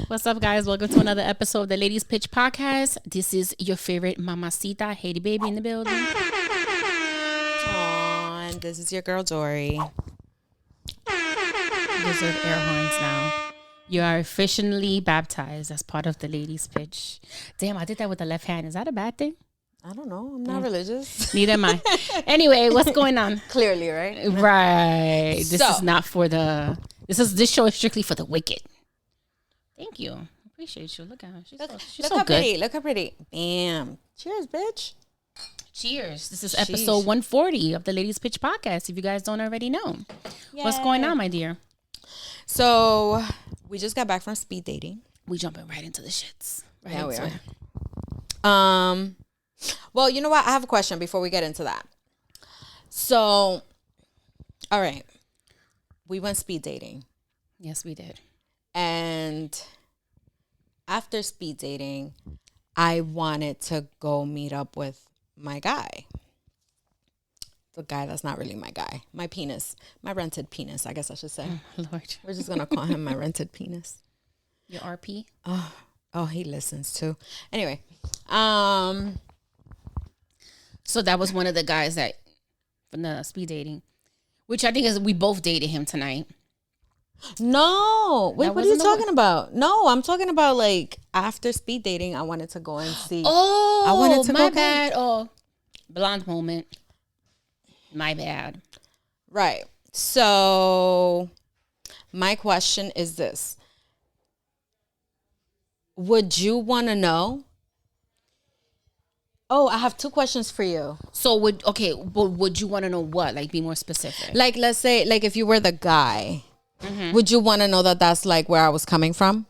What's up, guys? Welcome to another episode of the Ladies Pitch Podcast. This is your favorite mamacita, Haiti baby in the building. Aww, and this is your girl, Dory. You deserve air horns now. You are officially baptized as part of the Ladies Pitch. Damn, I did that with the left hand. Is that a bad thing? I don't know. I'm not religious. Neither am I. Anyway, what's going on? Clearly, right? Right. This is not for the... This show is strictly for the wicked. Thank you. Appreciate you. Look at her. She's so good. Pretty. Look how pretty. Bam. Cheers, bitch. Cheers. This is episode 140 of the Ladies Pitch Podcast, if you guys don't already know. Yay. What's going on, my dear? So, we just got back from speed dating. We jumping right into the shits. Right yeah, we are. Well, you know what? I have a question before we get into that. So, all right. We went speed dating. Yes, we did. And after speed dating, I wanted to go meet up with my guy. The guy that's not really my guy. My penis. My rented penis, I guess I should say. Oh, Lord. We're just going to call him my rented penis. Your RP? Oh, he listens too. Anyway. So that was one of the guys that, from the speed dating, which I think is, we both dated him tonight. No. Wait, what are you talking about? No, I'm talking about like after speed dating, I wanted to go and see. Oh, I wanted to my bad. Oh, blonde moment. My bad. Right. So my question is this. Would you want to know? Oh, I have two questions for you. So would you want to know what? Like, be more specific. Like, let's say, like, if you were the guy, would you want to know that that's like where I was coming from?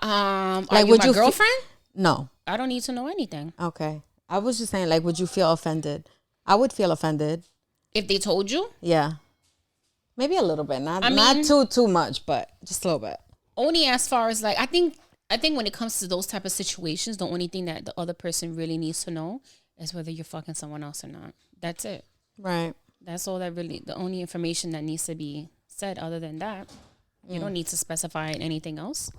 Like, are you my girlfriend? No, I don't need to know anything. Okay, I was just saying, like, would you feel offended? I would feel offended if they told you. Yeah, maybe a little bit. Not too much, but just a little bit. Only as far as like I think when it comes to those type of situations, the only thing that the other person really needs to know is whether you're fucking someone else or not. That's it. Right. That's all that really, the only information that needs to be said. Other than that, you don't need to specify anything else.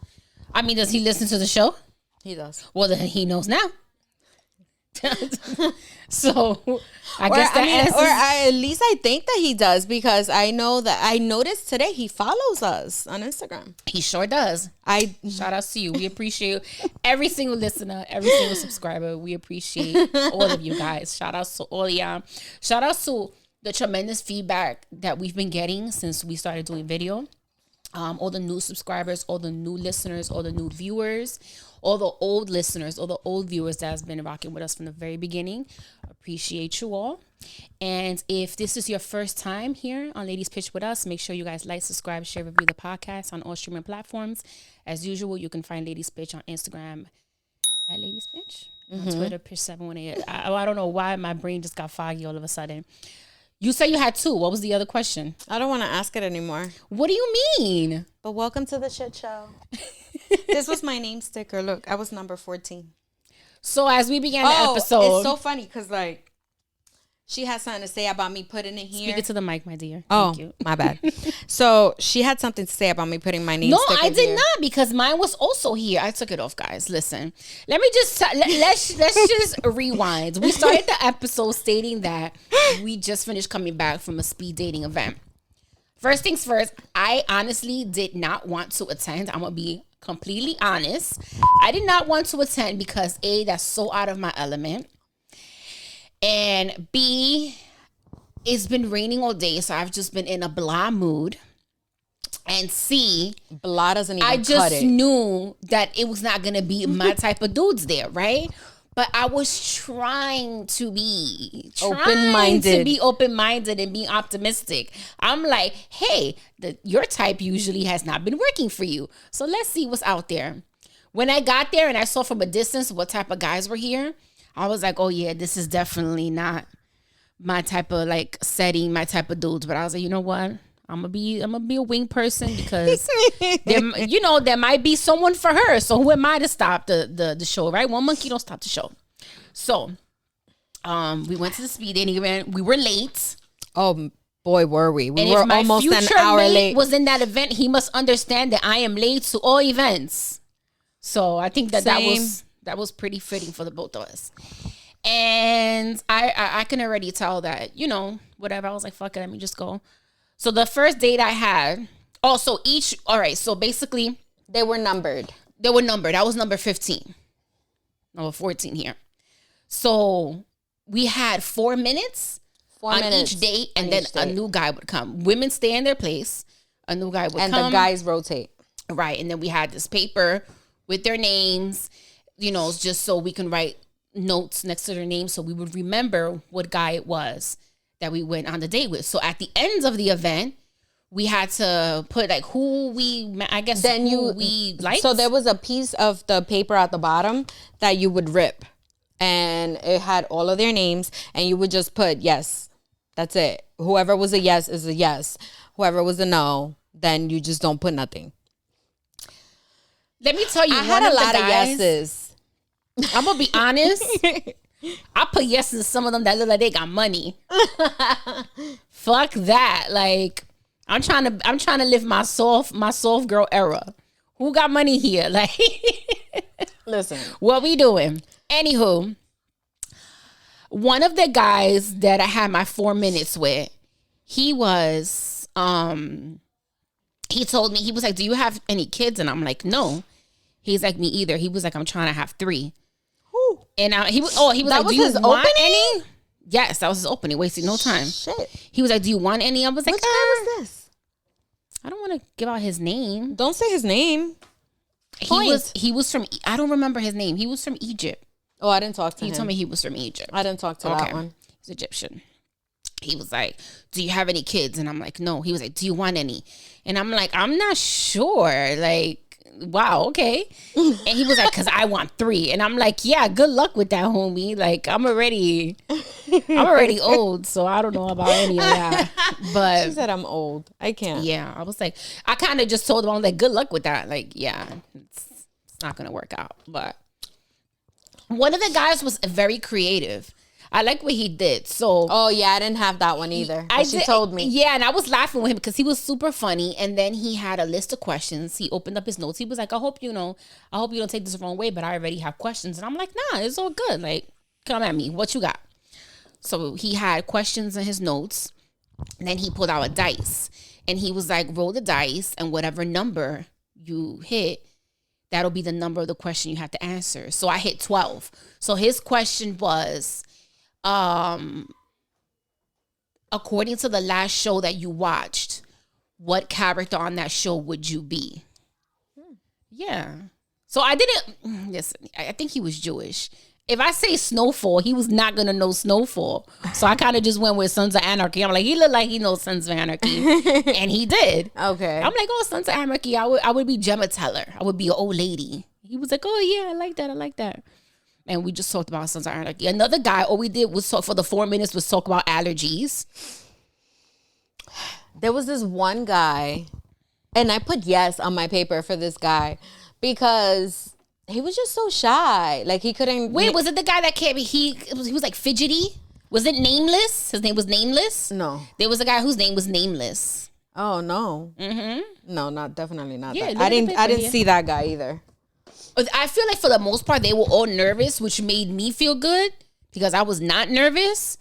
I mean, does he listen to the show? He does. Well, then he knows now. So I guess that answers. Or at least I think that he does, because I know that I noticed today he follows us on Instagram. He sure does. Shout out to you. We appreciate every single listener, every single subscriber. We appreciate all of you guys. Shout out to all y'all. Shout out to the tremendous feedback that we've been getting since we started doing video. All the new subscribers, all the new listeners, all the new viewers, all the old listeners, all the old viewers that has been rocking with us from the very beginning. Appreciate you all. And if this is your first time here on Ladies Pitch with us, make sure you guys like, subscribe, share, review the podcast on all streaming platforms. As usual, you can find Ladies Pitch on Instagram at Ladies Pitch. On Twitter, Pitch718. I don't know why my brain just got foggy all of a sudden. You said you had two. What was the other question? I don't want to ask it anymore. What do you mean? But welcome to the shit show. This was my name sticker. Look, I was number 14. So as we began the episode. It's so funny because, like, she had something to say about me putting it here. Speak it to the mic, my dear. Oh, thank you. My bad. So she had something to say about me putting my name sticker. No, I did here. not, because mine was also here. I took it off, guys. Listen, let me just let's just rewind. We started the episode stating that we just finished coming back from a speed dating event. First things first, I honestly did not want to attend. I'm gonna be completely honest. I did not want to attend because A, that's so out of my element. And B, it's been raining all day, so I've just been in a blah mood. And C, blah doesn't even I cut just it. knew that it was not going to be my type of dudes there, right? But I was trying to be open-minded and being optimistic. I'm like, hey, your type usually has not been working for you. So let's see what's out there. When I got there and I saw from a distance what type of guys were here, I was like, oh yeah, this is definitely not my type of like setting, my type of dudes. But I was like, you know what? I'm gonna be a wing person because there might be someone for her. So who am I to stop the show, right? One monkey don't stop the show. So we went to the speed dating event. We were late. Oh, Boy, were we. We And were if my almost an future hour mate late. was in that event, he must understand that I am late to all events. So I think that that was pretty fitting for the both of us. And I can already tell that, you know, whatever. I was like, fuck it, let me just go. So the first date I had, all right, so basically They were numbered. I was number 15. Number 14 here. So we had 4 minutes on each date, and then a new guy would come. Women stay in their place. A new guy would come. And the guys rotate. Right. And then we had this paper with their names, you know, just so we can write notes next to their names so we would remember what guy it was that we went on the date with. So at the end of the event, we had to put like who we liked. So there was a piece of the paper at the bottom that you would rip, and it had all of their names, and you would just put yes. That's it. Whoever was a yes is a yes. Whoever was a no, then you just don't put nothing. Let me tell you, I had a lot of yeses. I'm gonna be honest. I put yeses to some of them that look like they got money. Fuck that. Like I'm trying to live my soft girl era. Who got money here? Like, listen, what we doing? Anywho, one of the guys that I had my 4 minutes with, he was he told me, he was like, "Do you have any kids?" And I'm like, "No." He's like, "Me either." He was like, "I'm trying to have 3." Who? And he was that like, was "Do you his want opening? any?" Yes, that was his opening. Wasting no time. Shit. He was like, "Do you want any?" I was like, Which guy was this? I don't want to give out his name. Don't say his name. He was from, I don't remember his name. He was from Egypt. Oh, I didn't talk to him. He told me he was from Egypt. I didn't talk to that one. He's Egyptian. He was like, "Do you have any kids?" And I'm like, "No." He was like, "Do you want any?" And I'm like, "I'm not sure." Like, wow, okay. And he was like, "Cause I want 3." And I'm like, "Yeah, good luck with that, homie. Like, I'm already old, so I don't know about any of that." But she said, "I'm old. I can't." Yeah, I was like, I kind of just told him, I'm like, "Good luck with that." Like, yeah, it's not gonna work out. But one of the guys was very creative. I like what he did. So, oh yeah, I didn't have that one either. She told me. Yeah, and I was laughing with him because he was super funny. And then he had a list of questions. He opened up his notes. He was like, I hope you don't take this the wrong way, but I already have questions. And I'm like, nah, it's all good. Like, come at me. What you got? So he had questions in his notes. And then he pulled out a dice. And he was like, roll the dice, and whatever number you hit, that'll be the number of the question you have to answer. So I hit 12. So his question was, according to the last show that you watched, what character on that show would you be? Yeah. So I didn't, listen, I think he was Jewish. If I say Snowfall, he was not going to know Snowfall. So I kind of just went with Sons of Anarchy. I'm like, he looked like he knows Sons of Anarchy. And he did. Okay. I'm like, oh, Sons of Anarchy, I would be Gemma Teller. I would be an old lady. He was like, oh yeah, I like that. And we just talked about Sons of Anarchy. Another guy, all we did was talk for the 4 minutes was talk about allergies. There was this one guy, and I put yes on my paper for this guy because he was just so shy. Like he couldn't. Wait, was it the guy that came? He was like fidgety. Was it Nameless? His name was Nameless. No, there was a guy whose name was Nameless. Oh no. Mm-hmm. No, definitely not. Yeah, that. I didn't see that guy either. I feel like for the most part they were all nervous, which made me feel good because I was not nervous.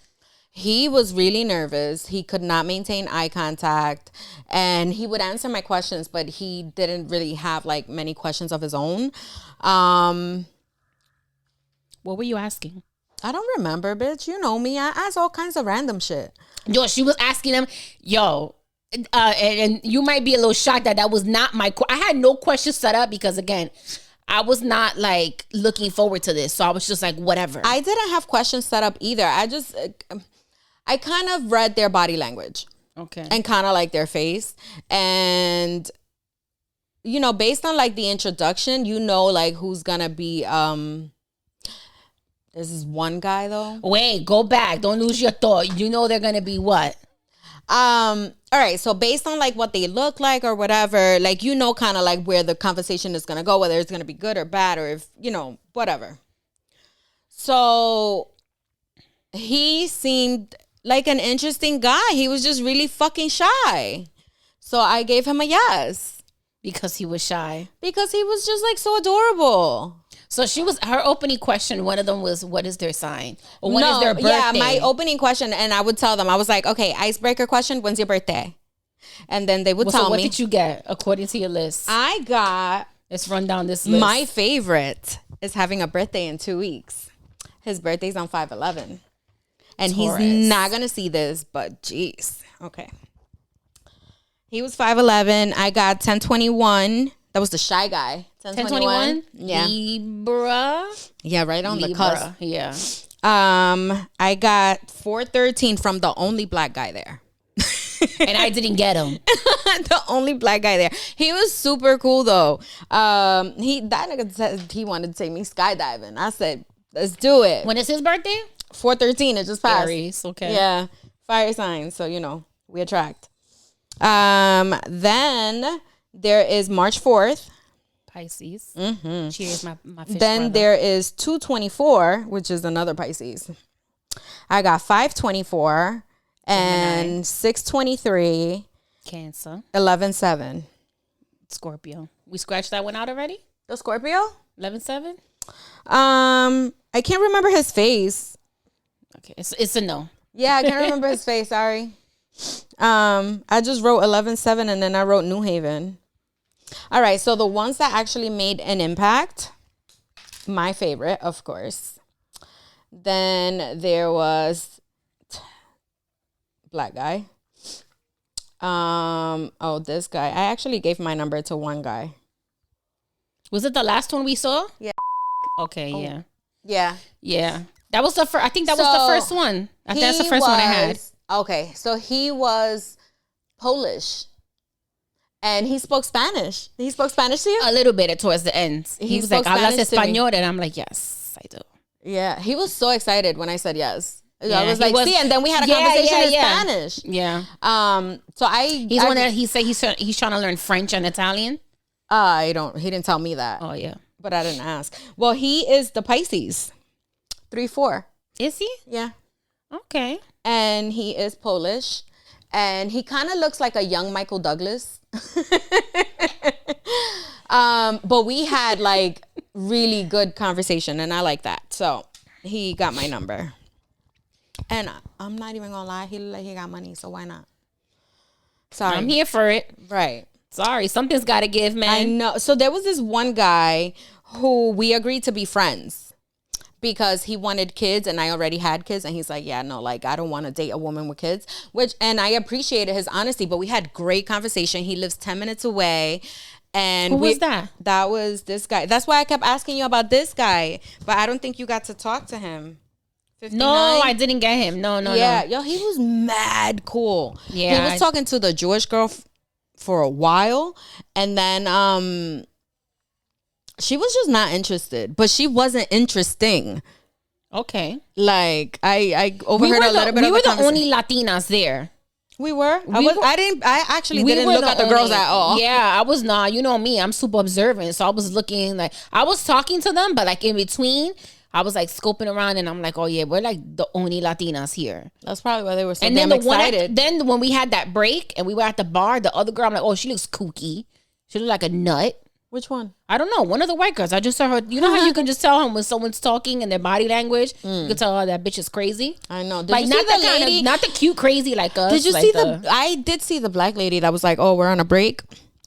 He was really nervous. He could not maintain eye contact, and he would answer my questions, but he didn't really have like many questions of his own. What were you asking? I don't remember, bitch. You know me. I ask all kinds of random shit. Yo, she was asking him, and you might be a little shocked that was not my. I had no questions set up because again, I was not like looking forward to this. So I was just like, whatever. I didn't have questions set up either. I kind of read their body language. Okay. And kind of like their face. And, you know, based on like the introduction, you know, like who's going to be, this is one guy though. Wait, go back. Don't lose your thought. You know they're going to be what? All right, so based on like what they look like or whatever, like you know kind of like where the conversation is gonna go, whether it's gonna be good or bad, or if you know whatever. So he seemed like an interesting guy. He was just really fucking shy. So I gave him a yes. Because he was shy. Because he was just like so adorable. So her opening question, one of them was, what is their sign? Or when is their birthday? Yeah, my opening question, and I would tell them, I was like, okay, icebreaker question, when's your birthday? And then they would tell me. So what did you get according to your list? I got... Let's run down this list. My favorite is having a birthday in 2 weeks. His birthday's on 5/11. And Taurus. He's not going to see this, but jeez. Okay. He was 5'11". I got 1021. That was the shy guy. 1021? Yeah. Libra? Yeah, right on the cusp. Yeah. I got 413 from the only black guy there. And I didn't get him. The only black guy there. He was super cool though. That nigga said he wanted to take me skydiving. I said, let's do it. When is his birthday? 413. It just passed. Aries, okay. Yeah. Fire signs. So, we attract. Then there is March 4th. Pisces. Mm-hmm. Cheers, my fish Then brother. there is 224, which is another Pisces. I got 524 and 623. Cancer. 11/7. Scorpio. We scratched that one out already? The Scorpio? 11/7? I can't remember his face. Okay, it's a no. Yeah, I can't remember his face. Sorry. I just wrote 11/7 and then I wrote New Haven. All right, so the ones that actually made an impact, my favorite, of course. Then there was black guy. This guy. I actually gave my number to one guy. Was it the last one we saw? Yeah. Okay, yeah. Yeah. Yeah. That was the first. I think that was the first one. I think that's the first one I had. Okay, so he was Polish. And he spoke Spanish. He spoke Spanish to you? A little bit towards the end. He was like, hablas español? And I'm like, yes, I do. Yeah, he was so excited when I said yes. Yeah, I was like, see, and then we had a conversation in Spanish. Yeah. So he's trying to learn French and Italian. He didn't tell me that. Oh, yeah. But I didn't ask. Well, he is the Pisces. 3/4. Is he? Yeah. Okay. And he is Polish. And he kind of looks like a young Michael Douglas. But we had like really good conversation and I like that. So he got my number. And I'm not even gonna lie, he looked like he got money, so why not? Sorry. I'm here for it. Right. Sorry, something's gotta give, man. I know. So there was this one guy who we agreed to be friends. Because he wanted kids and I already had kids. And he's like, yeah, no, like, I don't want to date a woman with kids. And I appreciated his honesty, but we had great conversation. He lives 10 minutes away. And who was that? That was this guy. That's why I kept asking you about this guy. But I don't think you got to talk to him. 59? No, I didn't get him. No. Yeah, yo, he was mad cool. Yeah. He was talking to the Jewish girl for a while. And then, she was just not interested, but she wasn't interesting. Okay. Like I overheard a little bit of we were the only Latinas there. We were? I actually didn't look at the girls at all. Yeah, I was not. You know me, I'm super observant. So I was looking like, I was talking to them, but like in between, I was like scoping around and I'm like, oh yeah, we're like the only Latinas here. That's probably why they were so and damn then excited. Then when we had that break and we were at the bar, the other girl, I'm like, oh, she looks kooky. She looked like a nut. Which one? I don't know. One of the white girls. I just saw her. You know how you can just tell when someone's talking and their body language? You can tell, oh, that bitch is crazy. I know. Did like, you see the lady? Not the cute crazy like us. Did you like see I did see the black lady that was like, oh, we're on a break.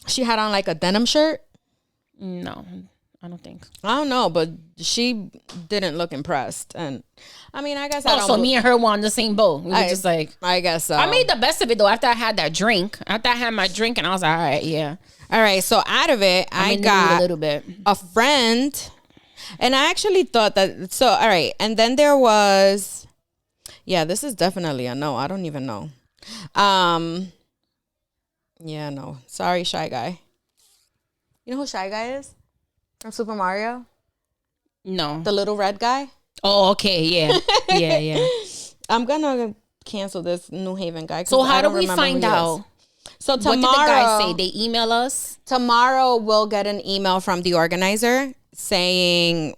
She had on like a denim shirt. No, I don't think. I don't know, but she didn't look impressed. And I mean, I guess so me and her were on the same boat. We were just like, I guess so. I made the best of it though. After I had that drink, after I had my drink, and I was like, all right, yeah. All right, so out of it, I got a little bit. A friend, and I actually thought that. So all right, and then there was, yeah, this is definitely a no. I don't even know. Yeah, no. Sorry, Shy Guy. You know who Shy Guy is from Super Mario? No, the little red guy. Oh, okay, yeah, yeah. I'm gonna cancel this New Haven guy. So how do we find out? So tomorrow, what did the guy say? They email us? Tomorrow we'll get an email from the organizer saying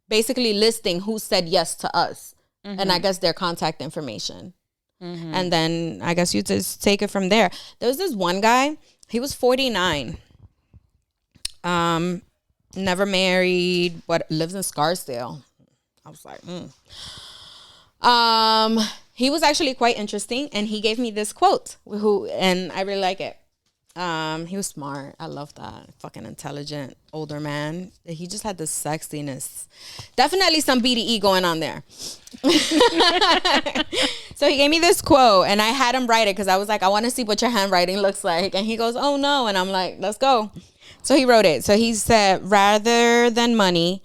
basically listing who said yes to us and I guess their contact information. And then I guess you just take it from there. There was this one guy. He was 49. Never married. But lives in Scarsdale. I was like, he was actually quite interesting, and he gave me this quote. And I really like it. He was smart. I love that. Fucking intelligent older man. He just had this sexiness. Definitely some BDE going on there. So he gave me this quote, and I had him write it because I was like, I want to see what your handwriting looks like. And he goes, oh no. And I'm like, let's go. So he wrote it. So he said, rather than money,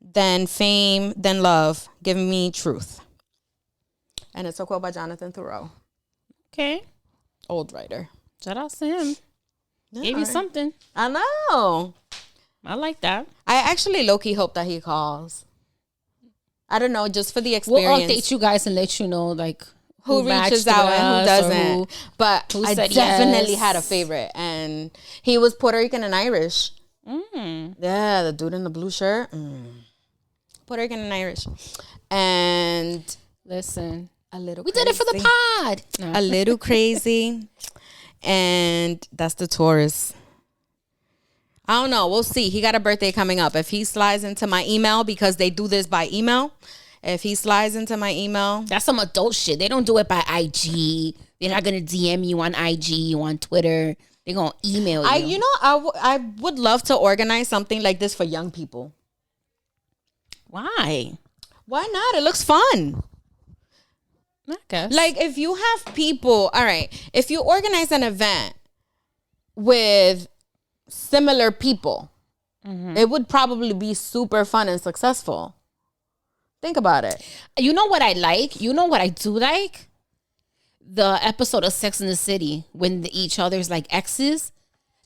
than fame, than love, give me truth. And it's a quote by Jonathan Thoreau. Okay. Old writer. Shout out to him. Gave you something. I know. I like that. I actually low-key hope that he calls. I don't know, just for the experience. We'll update you guys and let you know, like, who reaches out and who doesn't. But I definitely had a favorite. And he was Puerto Rican and Irish. Yeah, the dude in the blue shirt. Puerto Rican and Irish. And listen, we did it for the pod. No. A little crazy. And that's the Taurus. I don't know. We'll see. He got a birthday coming up. If he slides into my email, because they do this by email. If he slides into my email. That's some adult shit. They don't do it by IG. They're not going to DM you on IG, on Twitter. They're going to email you. I would love to organize something like this for young people. Why? Why not? It looks fun. I guess. Like, if you have people, all right, if you organize an event with similar people, it would probably be super fun and successful. Think about it. You know what I like? You know what I do like? The episode of Sex and the City when each other's like exes.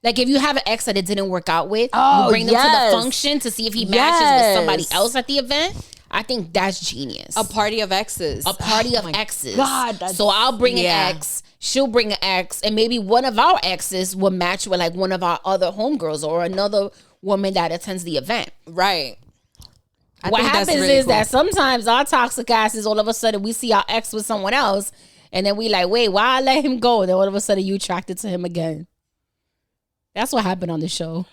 Like, if you have an ex that it didn't work out with, you bring them to the function to see if he matches with somebody else at the event. I think that's genius. A party of exes. A party of exes. God. So I'll bring an ex. She'll bring an ex. And maybe one of our exes will match with like one of our other homegirls or another woman that attends the event. Right. What happens is that sometimes our toxic asses, all of a sudden we see our ex with someone else. And then we like, wait, why I let him go? And then all of a sudden you attracted to him again. That's what happened on the show.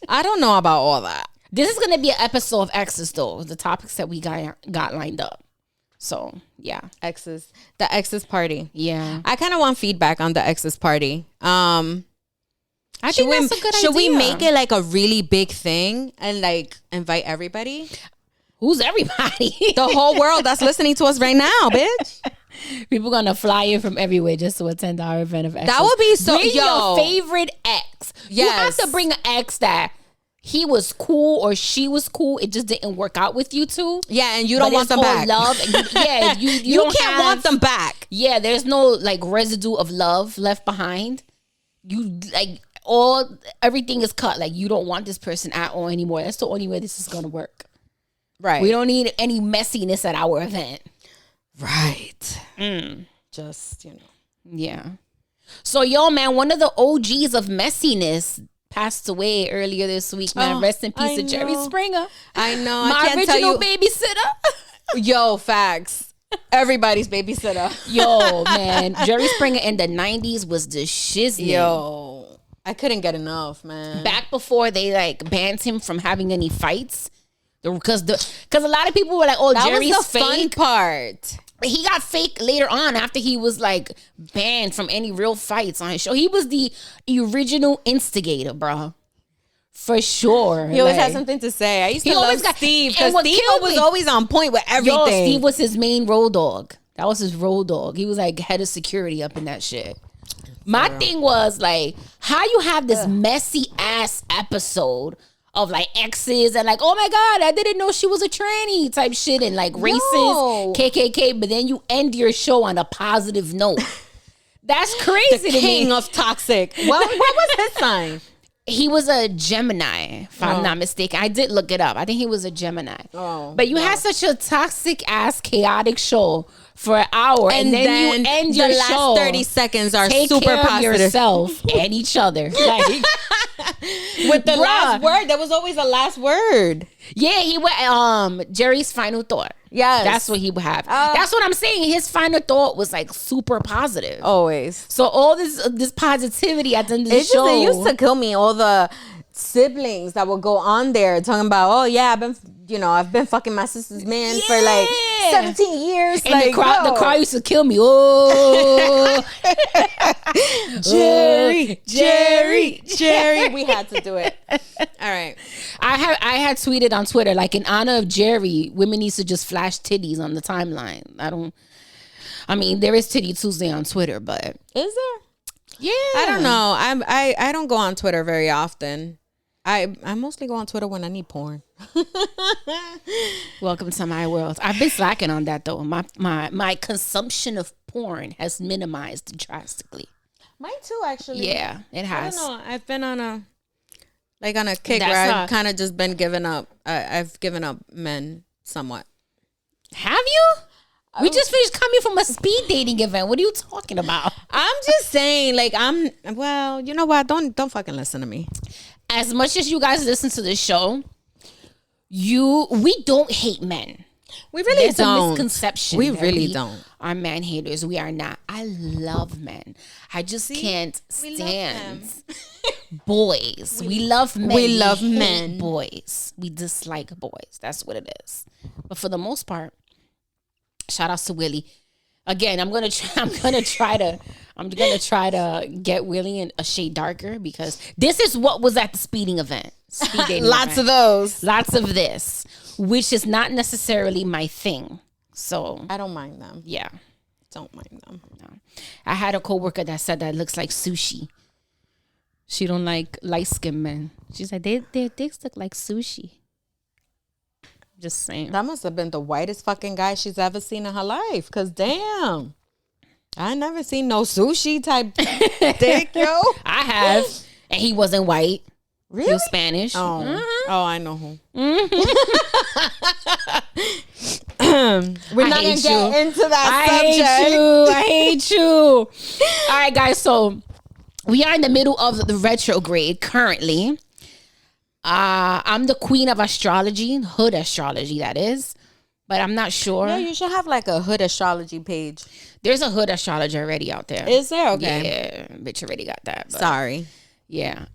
I don't know about all that. This is going to be an episode of exes, though. The topics that we got lined up. So, yeah. Exes. The exes party. Yeah. I kind of want feedback on the exes party. I think that's a good idea. Should we make it like a really big thing and like invite everybody? Who's everybody? The whole world that's listening to us right now, bitch. People gonna fly in from everywhere just to attend our event of exes. That would be so. Bring your favorite ex. Yes. You have to bring an ex that he was cool or she was cool. It just didn't work out with you two. Yeah, and you don't want them back. Love. And you don't can't want them back. Yeah, there's no like residue of love left behind. You like everything is cut. Like, you don't want this person at all anymore. That's the only way this is gonna work. Right. We don't need any messiness at our event. Right. Just, Yeah. So, yo, man, one of the OGs of messiness passed away earlier this week, man. Rest in peace to Jerry Springer. I know. My original babysitter. Yo, facts. Everybody's babysitter. Yo, man. Jerry Springer in the 90s was the shiznit. Yo. I couldn't get enough, man. Back before they, like, banned him from having any fights. Because a lot of people were like, oh, Jerry's was the fake. Fun part. He got fake later on after he was like banned from any real fights on his show. He was the original instigator, bro. For sure. He always had something to say. I used to love Steve because Steve was always on point with everything. Yo, Steve was his main road dog. That was his road dog. He was like head of security up in that shit. My thing was like, how you have this messy ass episode of like exes and like, oh my God, I didn't know she was a tranny type shit and like racist, KKK, but then you end your show on a positive note. That's crazy to me. King of toxic. What was his sign? He was a Gemini, if I'm not mistaken. I did look it up. I think he was a Gemini. But you had such a toxic ass chaotic show for an hour and then you end your show. Last 30 seconds are take super care positive. Of yourself and each other. Like, with the last word, there was always a last word. Yeah, he went Jerry's final thought. Yes. That's what he would have. That's what I'm saying. His final thought was like super positive. Always. So all this positivity at the end of the show. It used to kill me, all the siblings that would go on there talking about, oh yeah, I've been fucking my sister's man for like 17 years. And like, the crowd used to kill me. Oh, Jerry. We had to do it. All right. I had tweeted on Twitter, like, in honor of Jerry, women needs to just flash titties on the timeline. There is Titty Tuesday on Twitter, but is there? Yeah. I don't know. I don't go on Twitter very often. I mostly go on Twitter when I need porn. Welcome to my world. I've been slacking on that though. My consumption of porn has minimized drastically. Mine too, actually. Yeah, it has. I don't know. I've been on a kick where I've kind of just been giving up. I've given up men somewhat. Have you? We just finished coming from a speed dating event. What are you talking about? I'm just saying, like, well, you know what? Don't fucking listen to me. As much as you guys listen to this show, we don't hate men. We really There's don't. a misconception. We really don't. Are man haters. We are not. I love men. I just can't stand boys. We love men. We love hate men. Boys. We dislike boys. That's what it is. But for the most part, shout outs to Willie. Again, I'm gonna try to get Willie in a shade darker, because this is what was at the speeding event. Speed dating Lots event. of those. Lots of this, which is not necessarily my thing. So I don't mind them. Yeah. Don't mind them. No. I had a coworker that said that it looks like sushi. She don't like light-skinned men. She's like, their dicks look like sushi. Just saying. That must have been the whitest fucking guy she's ever seen in her life. Cause damn, I never seen no sushi type dick, yo. I have, and he wasn't white. Really? He was Spanish. Oh, Mm-hmm. oh, I know who. Mm-hmm. We're not gonna get into that subject. I hate you. All right, guys. So we are in the middle of the retrograde currently. I'm the queen of astrology, hood astrology, that is. But I'm not sure. Yeah, you should have like a hood astrology page. There's a hood astrology already out there. Is there? Okay. Yeah, bitch already got that. But sorry. Yeah.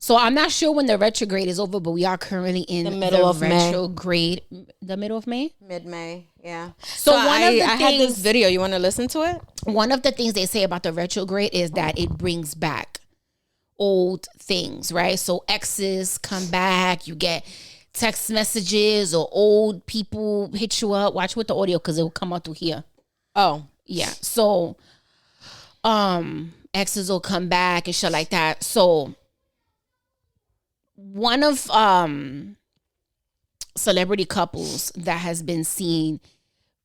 So I'm not sure when the retrograde is over, but we are currently in the middle of retrograde. May. The middle of May? Mid-May, yeah. So I had this video. You want to listen to it? One of the things they say about the retrograde is that it brings back old things, right? So exes come back, you get text messages, or old people hit you up. Watch with the audio because it will come out through here. Oh. Yeah. So exes will come back and shit like that. So one of celebrity couples that has been seen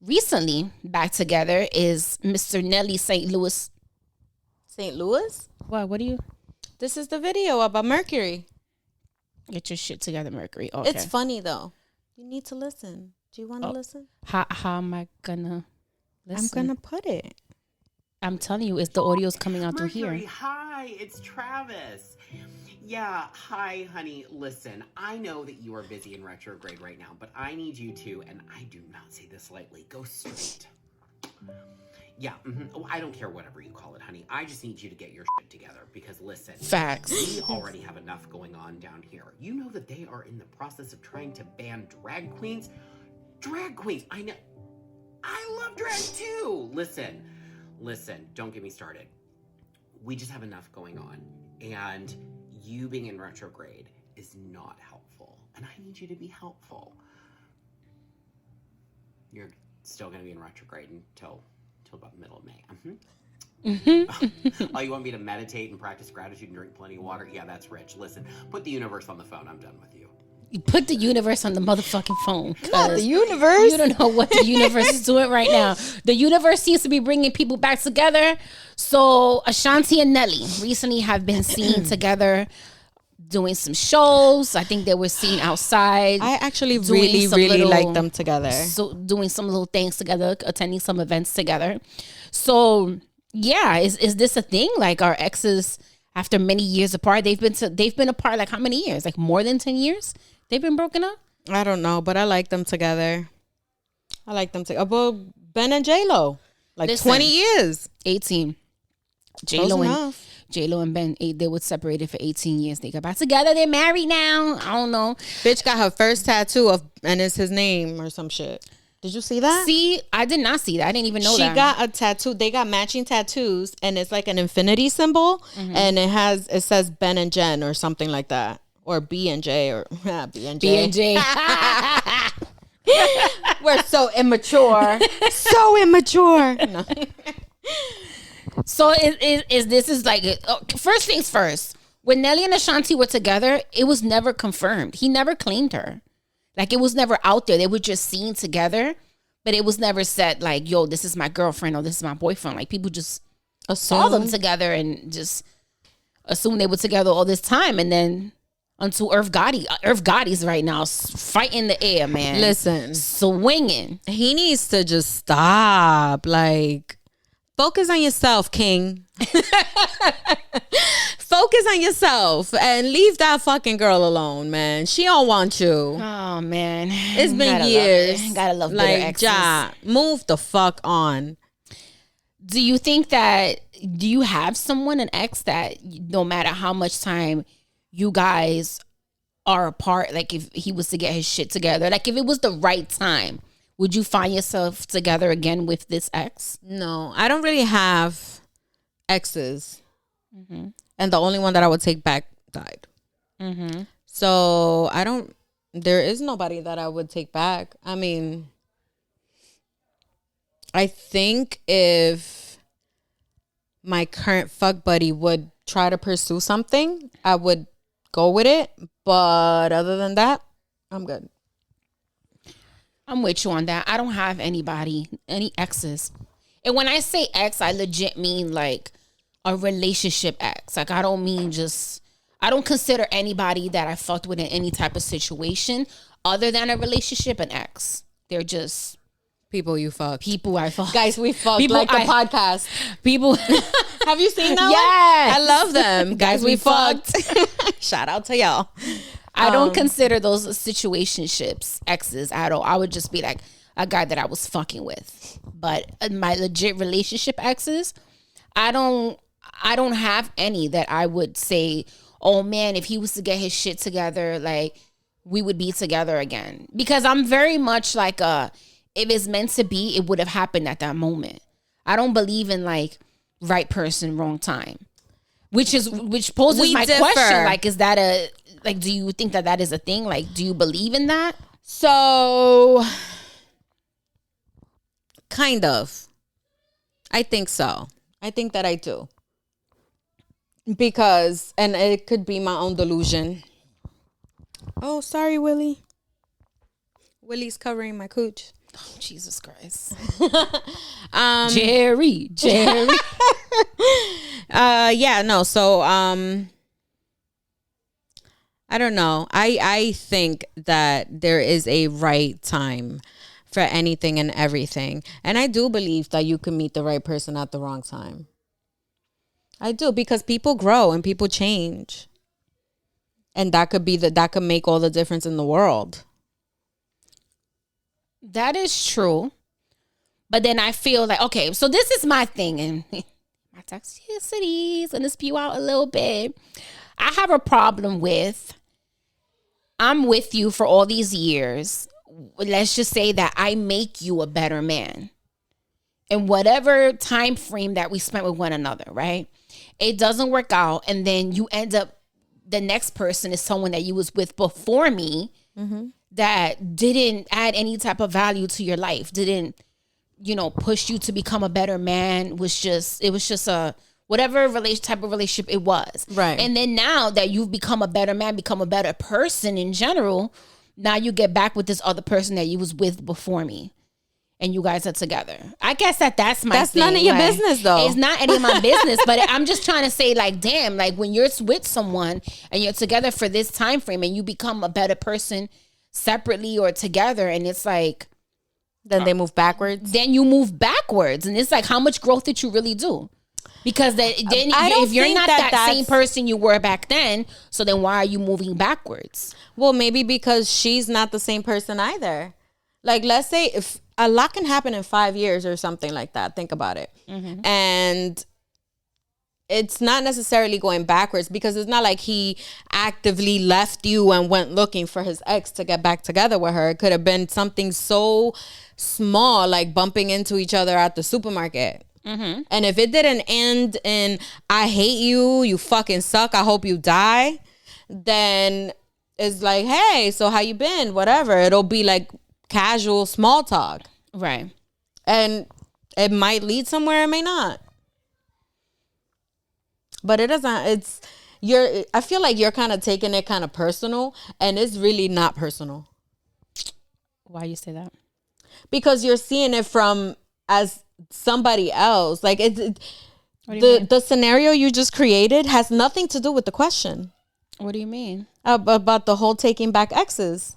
recently back together is Mr. Nelly St. Louis. St. Louis? What do you? This is the video about Mercury. Get your shit together, Mercury. Okay. It's funny though. You need to listen. Do you want to listen? How am I gonna listen? I'm gonna put it. I'm telling you, it's the audio's coming out through here. Hi, it's Travis. Yeah, hi, honey. Listen, I know that you are busy in retrograde right now, but I need you to, and I do not say this lightly, go straight. Yeah, oh, I don't care whatever you call it, honey. I just need you to get your shit together because, listen. Facts. We already have enough going on down here. You know that they are in the process of trying to ban drag queens? Drag queens, I know. I love drag too. Listen, don't get me started. We just have enough going on. And you being in retrograde is not helpful. And I need you to be helpful. You're still going to be in retrograde until about middle of May. Oh, you want me to meditate and practice gratitude and drink plenty of water? Yeah, that's rich. Listen, put the universe on the phone. I'm done with you. You put the universe on the motherfucking phone. Not the universe. You don't know what the universe is doing right now. The universe seems to be bringing people back together. So Ashanti and Nelly recently have been seen together doing some shows. I think they were seen outside. I actually really like them together. So doing some little things together, attending some events together. So yeah, is this a thing? Like, our exes, after many years apart, they've been apart like how many years? Like more than 10 years? They've been broken up? I don't know, but I like them together. I like them together. Well, Ben and J-Lo. Like, Listen, 20 years. 18. Close enough. J-Lo and Ben, they were separated for 18 years. They got back together. They're married now. I don't know. Bitch got her first tattoo and it's his name or some shit. Did you see that? See, I did not see that. I didn't even know that. She got a tattoo. They got matching tattoos, and it's like an infinity symbol, and it says Ben and Jen or something like that, or B and J or B and J. B&J. We're so immature. So immature. No. So this is like, first things first. When Nelly and Ashanti were together, it was never confirmed. He never claimed her. Like, it was never out there. They were just seen together, but it was never said like, yo, this is my girlfriend or this is my boyfriend. Like, people just saw them together and just assumed they were together all this time. And then until Irv Gotti's right now fighting the air, man. Listen, swinging. He needs to just stop. Like, focus on yourself, King. Focus on yourself and leave that fucking girl alone, man. She don't want you. Oh man, it's been years. Gotta love like exes. Ja, move the fuck on. Do you think that? Do you have someone, an ex, that no matter how much time you guys are apart, like if he was to get his shit together, like if it was the right time, would you find yourself together again with this ex? No, I don't really have exes. Mm-hmm. And the only one that I would take back died. Mm-hmm. So there is nobody that I would take back. I mean, I think if my current fuck buddy would try to pursue something, I would go with it. But other than that, I'm good. I'm with you on that. I don't have any exes. And when I say ex, I legit mean like a relationship ex. Like, I don't consider anybody that I fucked with in any type of situation other than a relationship an ex. They're just people you fuck. People I fuck. Guys, we fucked people like the podcast. People. Have you seen that Yes. one? I love them. Guys, we fucked. Shout out to y'all. I don't consider those situationships exes at all. I would just be like a guy that I was fucking with. But my legit relationship exes, I don't have any that I would say, oh man, if he was to get his shit together, like we would be together again. Because I'm very much like if it's meant to be, it would have happened at that moment. I don't believe in like right person, wrong time. Which poses my question. Like, is that do you think that is a thing? Like, do you believe in that? So, kind of. I think so. I think that I do. Because, and it could be my own delusion. Oh, sorry, Willie. Willie's covering my cooch. Oh, Jesus Christ. Jerry. Yeah, no. So, I don't know. I think that there is a right time for anything and everything. And I do believe that you can meet the right person at the wrong time. I do, because people grow and people change. And that could make all the difference in the world. That is true. But then I feel like, okay, so this is my thing, and my toxicities, and to spew out a little bit. I have a problem with, I'm with you for all these years. Let's just say that I make you a better man. In whatever time frame that we spent with one another, right? It doesn't work out, and then you end up, the next person is someone that you was with before me, mm-hmm. that didn't add any type of value to your life, didn't, push you to become a better man. It was just a whatever type of relationship it was. Right. And then now that you've become a better man, become a better person in general, now you get back with this other person that you was with before me. And you guys are together. I guess that's my thing. None of your business, though. It's not any of my business, but I'm just trying to say, like, damn, like when you're with someone and you're together for this time frame and you become a better person separately or together, and it's like, then they move backwards. Then you move backwards, and it's like, how much growth did you really do? Because then if you're not that same person you were back then, so then why are you moving backwards? Well, maybe because she's not the same person either. Like, let's say if a lot can happen in 5 years or something like that. Think about it. And it's not necessarily going backwards, because it's not like he actively left you and went looking for his ex to get back together with her. It could have been something so small, like bumping into each other at the supermarket. And if it didn't end in "I hate you, you fucking suck, I hope you die," then it's like, "Hey, so how you been?" Whatever. It'll be like casual small talk. Right. And it might lead somewhere, it may not. But it doesn't, I feel like you're kind of taking it kind of personal, and it's really not personal. Why you say that? Because you're seeing it from as somebody else. Like the scenario you just created has nothing to do with the question. What do you mean? About the whole taking back exes.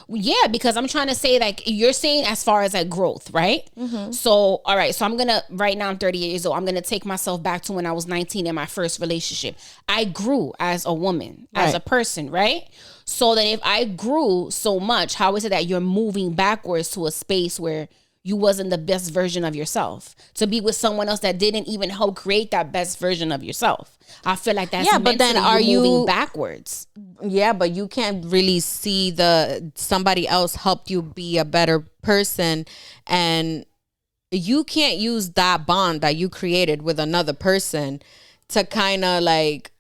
Yeah, because I'm trying to say, like, you're saying as far as like growth, right? So, all right. So right now I'm 38 years old. I'm going to take myself back to when I was 19 in my first relationship. I grew as a woman, as a person, right? So then if I grew so much, how is it that you're moving backwards to a space where you wasn't the best version of yourself, to be with someone else that didn't even help create that best version of yourself? I feel like that's but then are you moving backwards? Yeah, but you can't really see somebody else helped you be a better person, and you can't use that bond that you created with another person to kind of like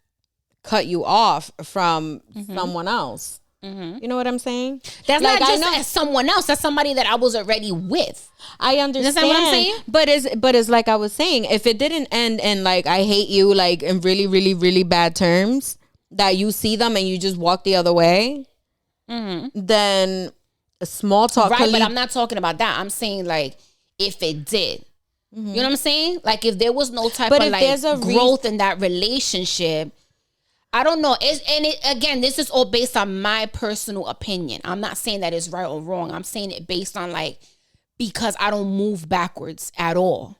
cut you off from someone else. You know what I'm saying? That's like, not just as someone else. That's somebody that I was already with. I understand. That's what I'm saying. But it's like I was saying, if it didn't end in like "I hate you," like in really, really, really bad terms, that you see them and you just walk the other way, then a small talk. Right, but I'm not talking about that. I'm saying like if it did. You know what I'm saying? Like if there was no type of like growth in that relationship, I don't know. Again, this is all based on my personal opinion. I'm not saying that it's right or wrong. I'm saying it based on like, because I don't move backwards at all.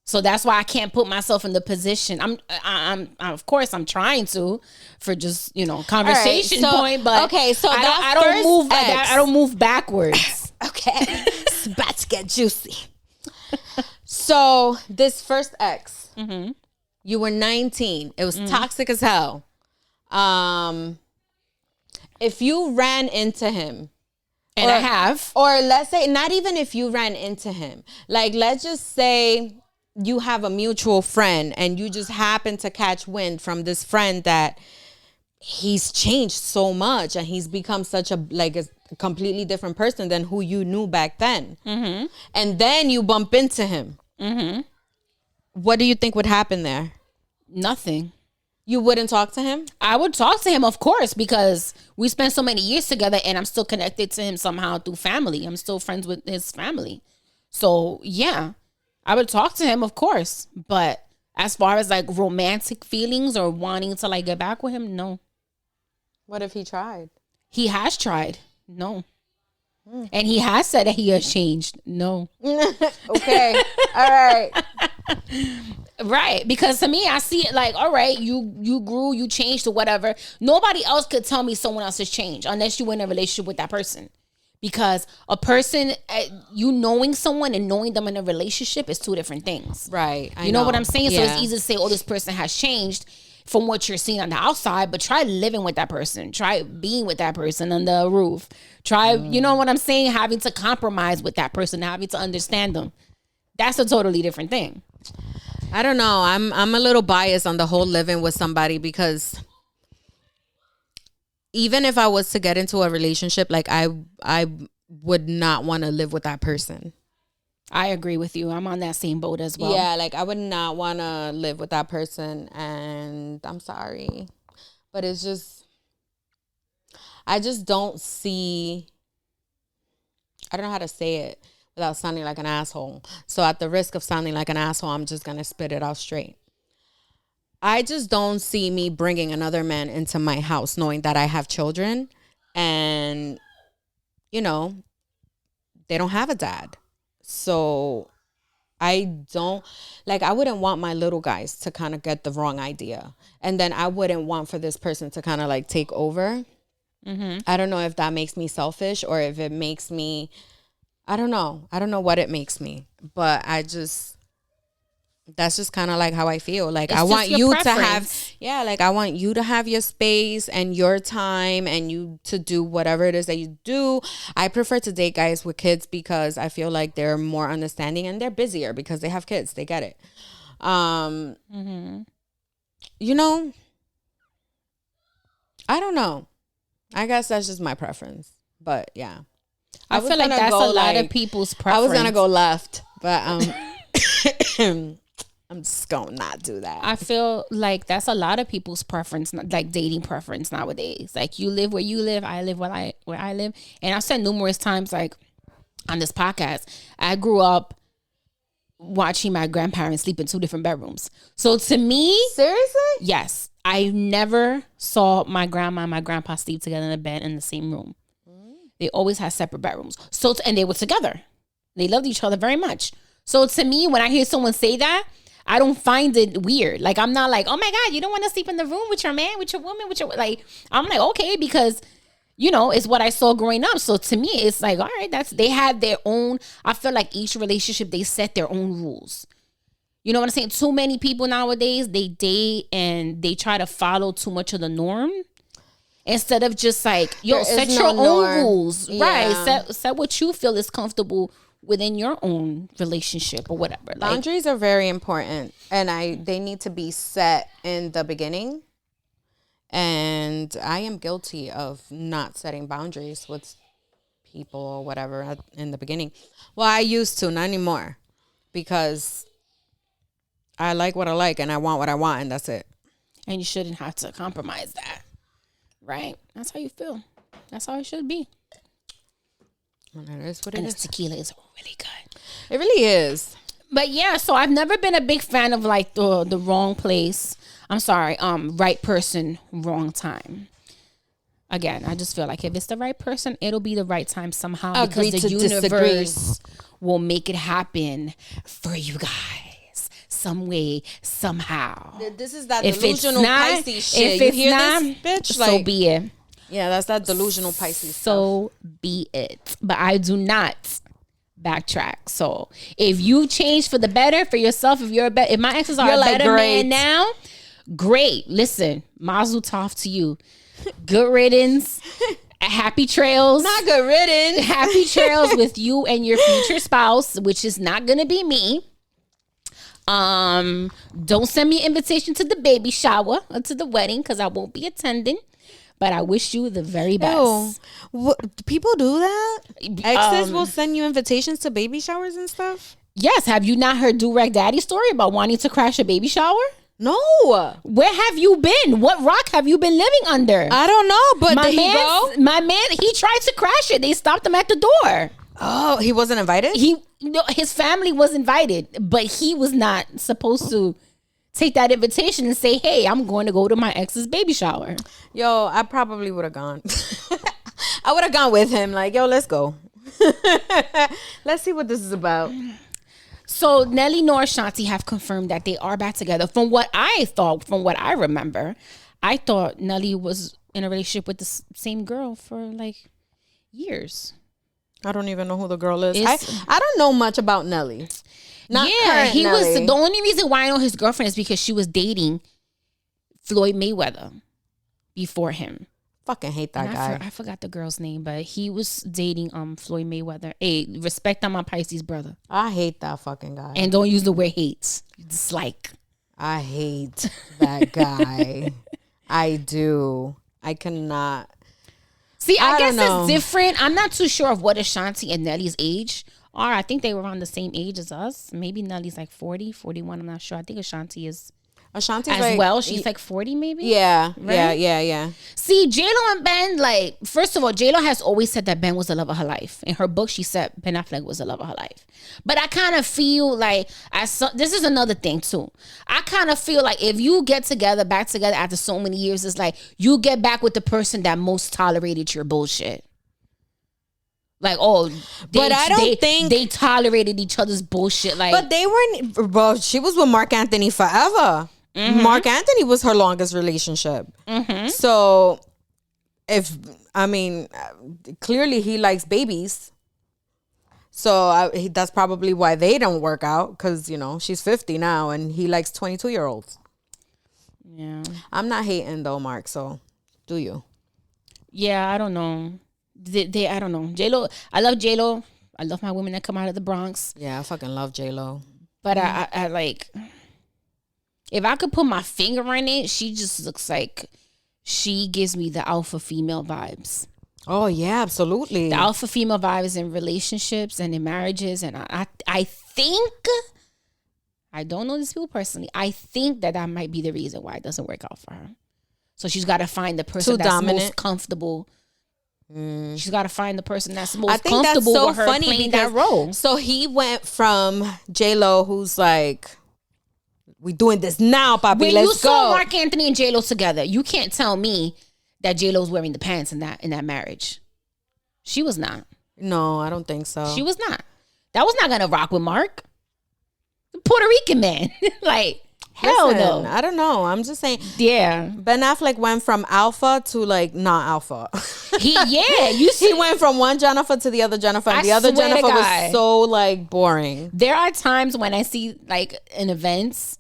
So that's why I can't put myself in the position. I'm of course I'm trying to, for just, conversation point, but okay, so I don't move like that. I don't move backwards. Okay. It's about to get juicy. So this first ex, you were 19. It was toxic as hell. If you ran into him, and I have, or let's say not even if you ran into him, like let's just say you have a mutual friend and you just happen to catch wind from this friend that he's changed so much and he's become such a completely different person than who you knew back then. And then you bump into him. What do you think would happen there? Nothing. You wouldn't talk to him? I would talk to him, of course, because we spent so many years together and I'm still connected to him somehow through family. I'm still friends with his family. So, yeah, I would talk to him, of course. But as far as like romantic feelings or wanting to like get back with him, no. What if he tried? He has tried. No. And he has said that he has changed. No. Okay. All right. Right. Because to me, I see it like, all right, you grew, you changed or whatever. Nobody else could tell me someone else has changed unless you're in a relationship with that person. Because a person, you knowing someone and knowing them in a relationship is two different things. Right. You know what I'm saying? Yeah. So it's easy to say, oh, this person has changed from what you're seeing on the outside, but try living with that person. Try being with that person under a roof. Try, you know what I'm saying? Having to compromise with that person, having to understand them. That's a totally different thing. I don't know. I'm a little biased on the whole living with somebody, because even if I was to get into a relationship, like I would not want to live with that person. I agree with you. I'm on that same boat as well. Yeah, like I would not want to live with that person, and I'm sorry, but it's just, I just don't see, I don't know how to say it without sounding like an asshole. So at the risk of sounding like an asshole, I'm just going to spit it out straight. I just don't see me bringing another man into my house knowing that I have children and, they don't have a dad. So I don't like, I wouldn't want my little guys to kind of get the wrong idea. And then I wouldn't want for this person to kind of like take over. I don't know if that makes me selfish or if it makes me, I don't know. I don't know what it makes me, but that's just kind of like how I feel. Like, I want you to have, like, I want you to have your space and your time and you to do whatever it is that you do. I prefer to date guys with kids because I feel like they're more understanding and they're busier because they have kids. They get it. You know, I don't know. I guess that's just my preference. But yeah. I feel like that's a lot of people's preference. I was going to go left, but I'm just gonna not do that. I feel like that's a lot of people's preference, like dating preference nowadays. Like, you live where you live, I live where I live. And I've said numerous times, like on this podcast, I grew up watching my grandparents sleep in 2 different bedrooms. So to me, seriously, yes, I never saw my grandma and my grandpa sleep together in a bed in the same room. They always had separate bedrooms. So and they were together. They loved each other very much. So to me, when I hear someone say that, I don't find it weird. Like, I'm not like, oh my God, you don't want to sleep in the room with your man, with your woman, with your, like, I'm like, okay, because, you know, it's what I saw growing up. So to me, it's like, all right, they had their own, I feel like each relationship, they set their own rules. You know what I'm saying? Too many people nowadays, they date and they try to follow too much of the norm. Instead of just like, yo, set your own rules. Yeah. Right. Set what you feel is comfortable within your own relationship or whatever. Boundaries are very important, and they need to be set in the beginning. And I am guilty of not setting boundaries with people or whatever in the beginning. Well, I used to, not anymore, because I like what I like and I want what I want, and that's it. And you shouldn't have to compromise that, right? That's how you feel. That's how it should be. And it is what it is. And this tequila is really good. It really is. But yeah, so I've never been a big fan of like the wrong place. I'm sorry, right person, wrong time. Again, I just feel like if it's the right person, it'll be the right time somehow. Agree because the to universe disagree. Will make it happen for you guys. Some way, somehow. This is that delusional Pisces shit. If you hear not, this, bitch? So be it. Yeah, that's that delusional Pisces so stuff. Be it. But I do not backtrack. So if you change for the better for yourself, if my exes are a better man now, great. Listen, mazel tov to you. Good riddance. Happy trails. Not good riddance. Happy trails with you and your future spouse, which is not gonna be me. Don't send me an invitation to the baby shower or to the wedding because I won't be attending. But I wish you the very best. What, people do that? Exes will send you invitations to baby showers and stuff? Yes. Have you not heard Do-Rag Daddy's story about wanting to crash a baby shower? No. Where have you been? What rock have you been living under? I don't know, but did he go? My man, he tried to crash it. They stopped him at the door. Oh, he wasn't invited? His family was invited, but he was not supposed to take that invitation and say, hey, I'm going to go to my ex's baby shower. Yo, I probably would have gone. I would have gone with him. Like, yo, let's go. Let's see what this is about. So Nelly and Ashanti have confirmed that they are back together. From what I remember, I thought Nelly was in a relationship with the same girl for like years. I don't even know who the girl is. I don't know much about Nelly. He was the only reason why I know his girlfriend is because she was dating Floyd Mayweather before him. Fucking hate that guy. I forgot the girl's name, but he was dating Floyd Mayweather. Hey, respect on my Pisces brother. I hate that fucking guy. And don't use the word hate. Dislike. I hate that guy. I do. I cannot. See, I guess it's different. I'm not too sure of what Ashanti and Nelly's age are. I think they were around the same age as us. Maybe Nelly's like 40, 41. I'm not sure. I think Ashanti's as like, well. She's like 40 maybe. Yeah. Right? Yeah. See, J-Lo and Ben, like, first of all, J-Lo has always said that Ben was the love of her life. In her book, she said Ben Affleck was the love of her life. But I kind of feel like, this is another thing too. I kind of feel like if you get back together after so many years, it's like you get back with the person that most tolerated your bullshit. Like, oh, But I don't think they tolerated each other's bullshit. Like, but they weren't. Well, she was with Mark Anthony forever. Mark Anthony was her longest relationship. So, clearly he likes babies. So that's probably why they don't work out, because she's 50 now and he likes 22-year-olds. Yeah, I'm not hating though, Mark. So, do you? Yeah, I don't know. I don't know. J-Lo, I love J-Lo. I love my women that come out of the Bronx. Yeah, I fucking love J-Lo. But I like, if I could put my finger on it, she just looks like she gives me the alpha female vibes. Oh yeah, absolutely. The alpha female vibes in relationships and in marriages, and I think, I don't know these people personally, I think that might be the reason why it doesn't work out for her. So she's got to find the person that's most comfortable. She's got to find the person that's most comfortable with her playing that role. So he went from J-Lo, who's like, we doing this now, papi, when let's you go. saw Mark Anthony and J-Lo together, you can't tell me that J-Lo's wearing the pants in that marriage. She was not. No, I don't think so. She was not. That was not gonna rock with Mark, the Puerto Rican man. Like, hell no. I don't know. I'm just saying. Yeah. Ben Affleck went from alpha to like not alpha. You see, he went from one Jennifer to the other Jennifer, and the other Jennifer was so like boring. There are times when I see like in events,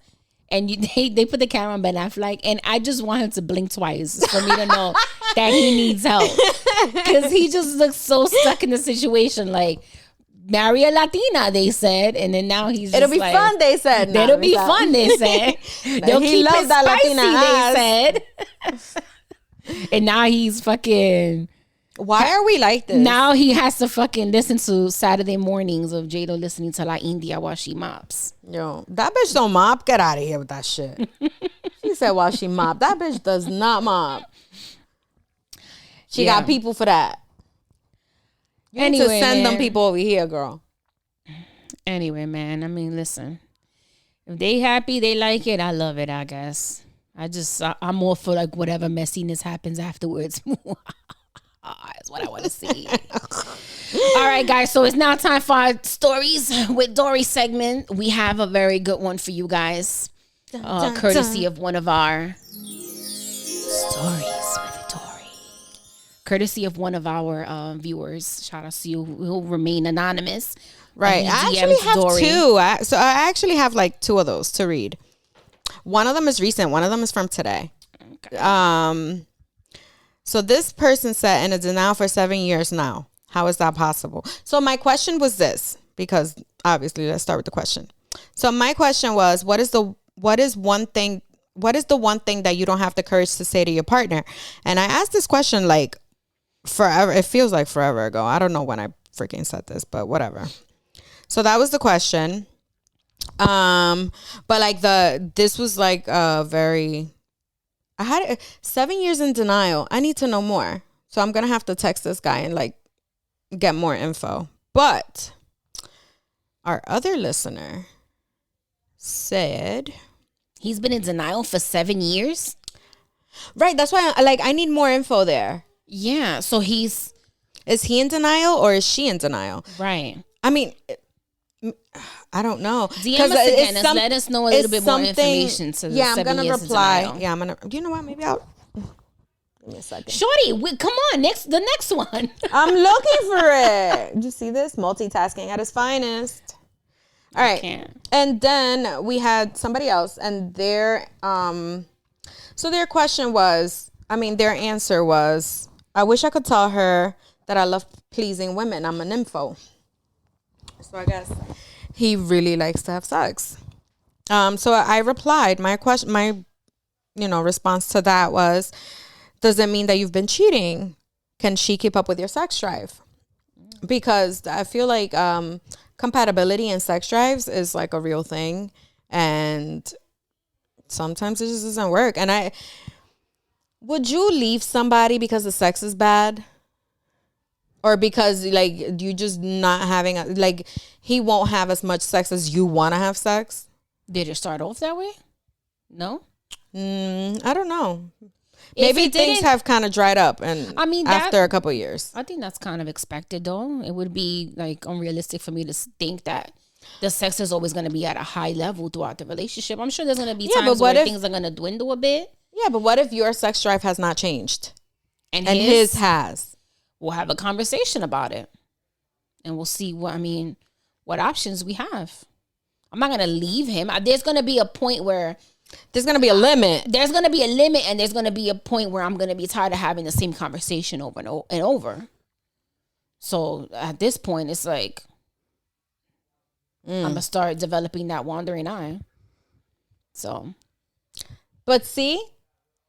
and they put the camera on Ben Affleck, and I just want him to blink twice for me to know that he needs help, because he just looks so stuck in the situation. Like, marry a Latina, they said, and then now he's just it'll be fun, they said. It'll be fun, they said. They'll keep it spicy, they said. And now he's fucking. Why are we like this? Now he has to fucking listen to Saturday mornings of J-Lo listening to La India while she mops. Yo, that bitch don't mop. Get out of here with that shit. She said while she mop. That bitch does not mop. She got people for that. You need to send them people over here, girl. Anyway, man. I mean, listen. If they happy, they like it, I love it, I guess. I'm all for like whatever messiness happens afterwards. That's what I want to see. All right, guys. So it's now time for our stories with Dory segment. We have a very good one for you guys, courtesy of one of our stories with Dory. Courtesy of one of our viewers. Shout out to you. Who'll remain anonymous. Right. I actually have Dory. Two. I actually have like two of those to read. One of them is recent. One of them is from today. Okay. So this person said, in a denial for 7 years now. How is that possible? So my question was this, because obviously, let's start with the question. So my question was, what is the one thing that you don't have the courage to say to your partner? And I asked this question like forever. It feels like forever ago. I don't know when I freaking said this, but whatever. So that was the question. But like this was like a very. I had 7 years in denial. I need to know more. So I'm going to have to text this guy and like get more info. But our other listener said he's been in denial for 7 years. Right. That's why I need more info there. Yeah. So is he in denial or is she in denial? Right. I mean, I don't know. DM us again and let us know a little bit more information. I'm gonna reply. Yeah, I'm gonna. You know what? Maybe I'll. Give me a second. Shorty, come on. The next one. I'm looking for it. Did you see this? Multitasking at its finest. All right. And then we had somebody else, and their question was, their answer was, I wish I could tell her that I love pleasing women. I'm an nympho. So I guess he really likes to have sex. So I replied. My response to that was, does it mean that you've been cheating? Can she keep up with your sex drive? Because I feel like compatibility in sex drives is like a real thing, and sometimes it just doesn't work. And would you leave somebody because the sex is bad? Or because like you just not having he won't have as much sex as you want to have sex? Did it start off that way? No. I don't know. Maybe things have kind of dried up, and I mean, after a couple of years. I think that's kind of expected, though. It would be like unrealistic for me to think that the sex is always going to be at a high level throughout the relationship. I'm sure there's going to be times where things are going to dwindle a bit. Yeah, but what if your sex drive has not changed? And his has? We'll have a conversation about it. And we'll see what options we have. I'm not going to leave him. There's going to be a point where... There's going to be a limit. There's going to be a limit, and there's going to be a point where I'm going to be tired of having the same conversation over and over. So at this point, it's like... I'm going to start developing that wandering eye. So... But see,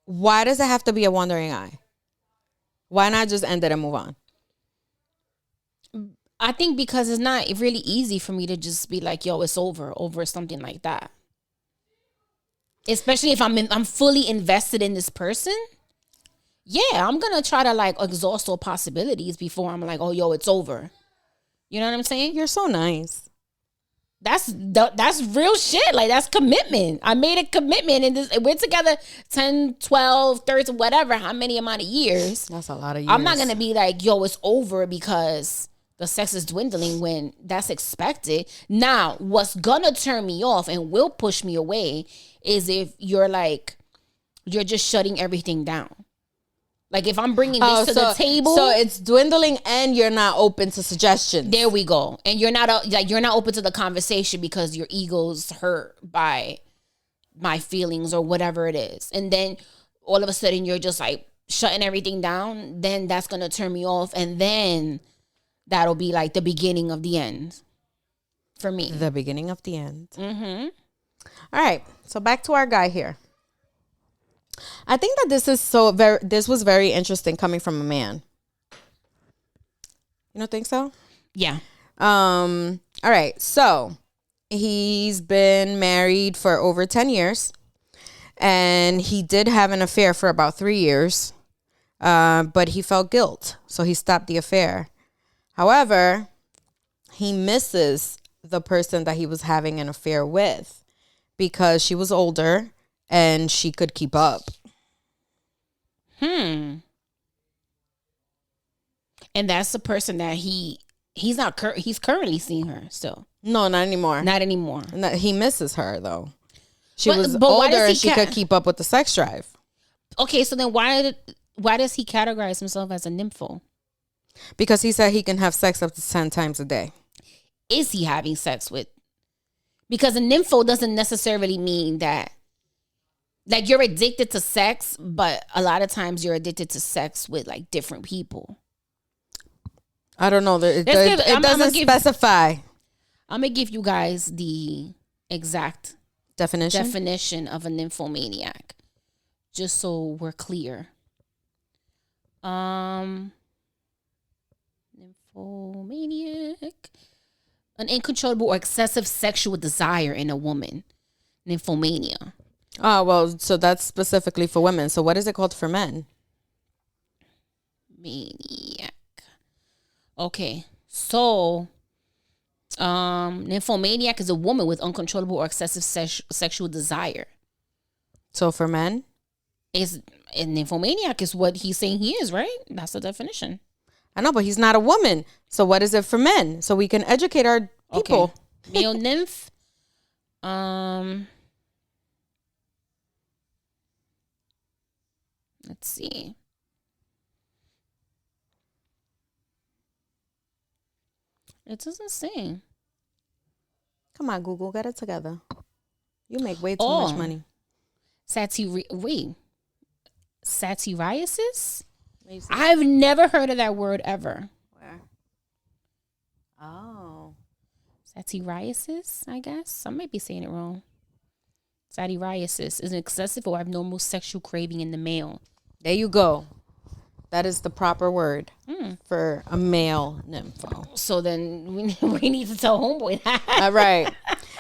why does it have to be a wandering eye? Why not just end it and move on? I think because it's not really easy for me to just be like, yo, it's over something like that. Especially if I'm fully invested in this person. Yeah, I'm going to try to like exhaust all possibilities before I'm like, oh, yo, it's over. You know what I'm saying? You're so nice. That's real shit. Like, that's commitment. I made a commitment, and we're together 10, 12, 13, whatever, how many amount of years. That's a lot of years. I'm not going to be like, yo, it's over because the sex is dwindling when that's expected. Now, what's going to turn me off and will push me away is if you're just shutting everything down. Like, if I'm bringing this to the table. So it's dwindling and you're not open to suggestions. There we go. And you're not open to the conversation because your ego's hurt by my feelings or whatever it is. And then all of a sudden you're just like shutting everything down. Then that's going to turn me off. And then that'll be like the beginning of the end for me. The beginning of the end. Mm-hmm. All right. So back to our guy here. I think that this was very interesting coming from a man. You don't think so? Yeah. All right. So he's been married for over 10 years, and he did have an affair for about 3 years, but he felt guilt, so he stopped the affair. However, he misses the person that he was having an affair with because she was older and she could keep up. And that's the person that he's currently seeing her still. No, not anymore. Not anymore. He misses her though. She was older and she could keep up with the sex drive. Okay, so then why does he categorize himself as a nympho? Because he said he can have sex up to 10 times a day. Is he having sex with? Because a nympho doesn't necessarily mean that, like, you're addicted to sex, but a lot of times you're addicted to sex with like different people. I don't know. It doesn't specify. I'm gonna give you guys the exact definition of a nymphomaniac, just so we're clear. Nymphomaniac, an uncontrollable or excessive sexual desire in a woman. Nymphomania. Oh, well, so that's specifically for women. So what is it called for men? Maniac. Okay, so nymphomaniac is a woman with uncontrollable or excessive sexual desire. So for men? Nymphomaniac is what he's saying he is, right? That's the definition. I know, but he's not a woman. So what is it for men? So we can educate our people. Okay. Male nymph. Let's see. It doesn't say. Come on, Google, get it together. You make way too much money. Satyriasis? I've never heard of that word ever. Where? Oh. Satyriasis, I guess. I might be saying it wrong. Satyriasis is an excessive or abnormal sexual craving in the male. There you go. That is the proper word for a male nympho. So then we need to tell homeboy that. All right.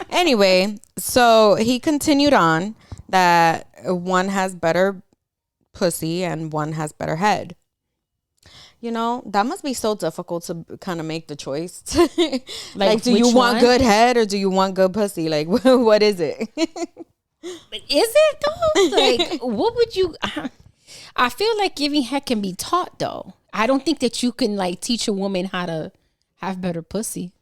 Anyway, so he continued on that one has better pussy and one has better head. You know, that must be so difficult to kind of make the choice. Like, do you want good head or do you want good pussy? Like, what is it? Is it though? Like, what would you... I feel like giving head can be taught, though. I don't think that you can like teach a woman how to have better pussy.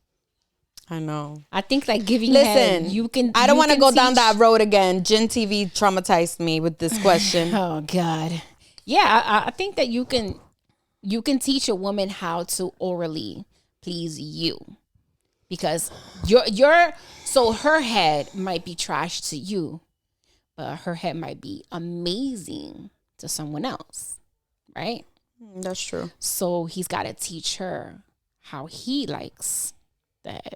I know. I think like giving head, you can. I don't want to go down teach. that road again. Gin TV traumatized me with this question. Oh God. Yeah, I think that you can teach a woman how to orally please you, because so her head might be trash to you, but her head might be amazing to someone else, right? That's true. So he's got to teach her how he likes the head.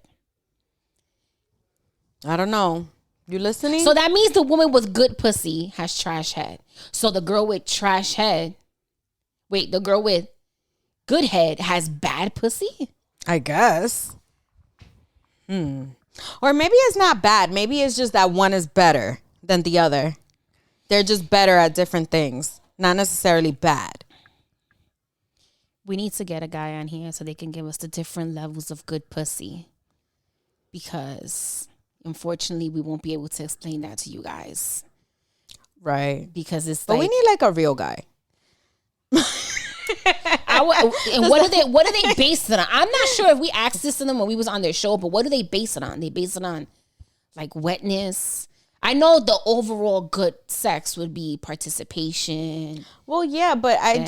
I don't know. You listening? So that means the woman with good pussy has trash head. So the girl with trash head, the girl with good head has bad pussy? I guess. Or maybe it's not bad. Maybe it's just that one is better than the other. They're just better at different things. Not necessarily bad. We need to get a guy on here so they can give us the different levels of good pussy. Because unfortunately, we won't be able to explain that to you guys. Right. Because it's but like, we need like a real guy. And what do they base it on? I'm not sure if we asked this to them when we was on their show, but what do they base it on? They base it on like wetness. I know the overall good sex would be participation. Well, yeah, but I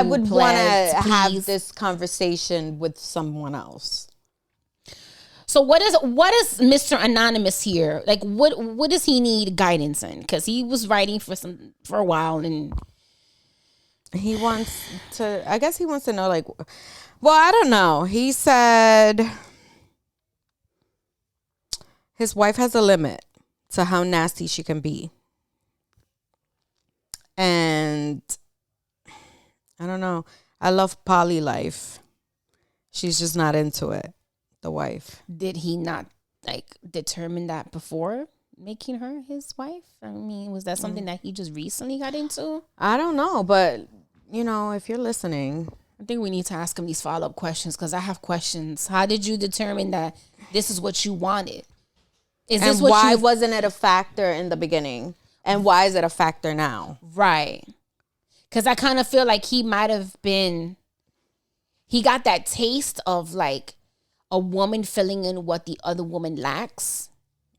would want to have this conversation with someone else. So what is Mr. Anonymous here? Like what does he need guidance in? Because he was writing for a while, and he wants to. I guess he wants to know, like, well, I don't know. He said his wife has a limit to how nasty she can be, and I don't know. I love poly life. She's just not into it. The wife. Did he not like determine that before making her his wife? I mean, was that something that he just recently got into? I don't know, but if you're listening, I think we need to ask him these follow-up questions, because I have questions. How did you determine that this is what you wanted? Why wasn't it a factor in the beginning? And why is it a factor now? Right. Because I kind of feel like he got that taste of like a woman filling in what the other woman lacks.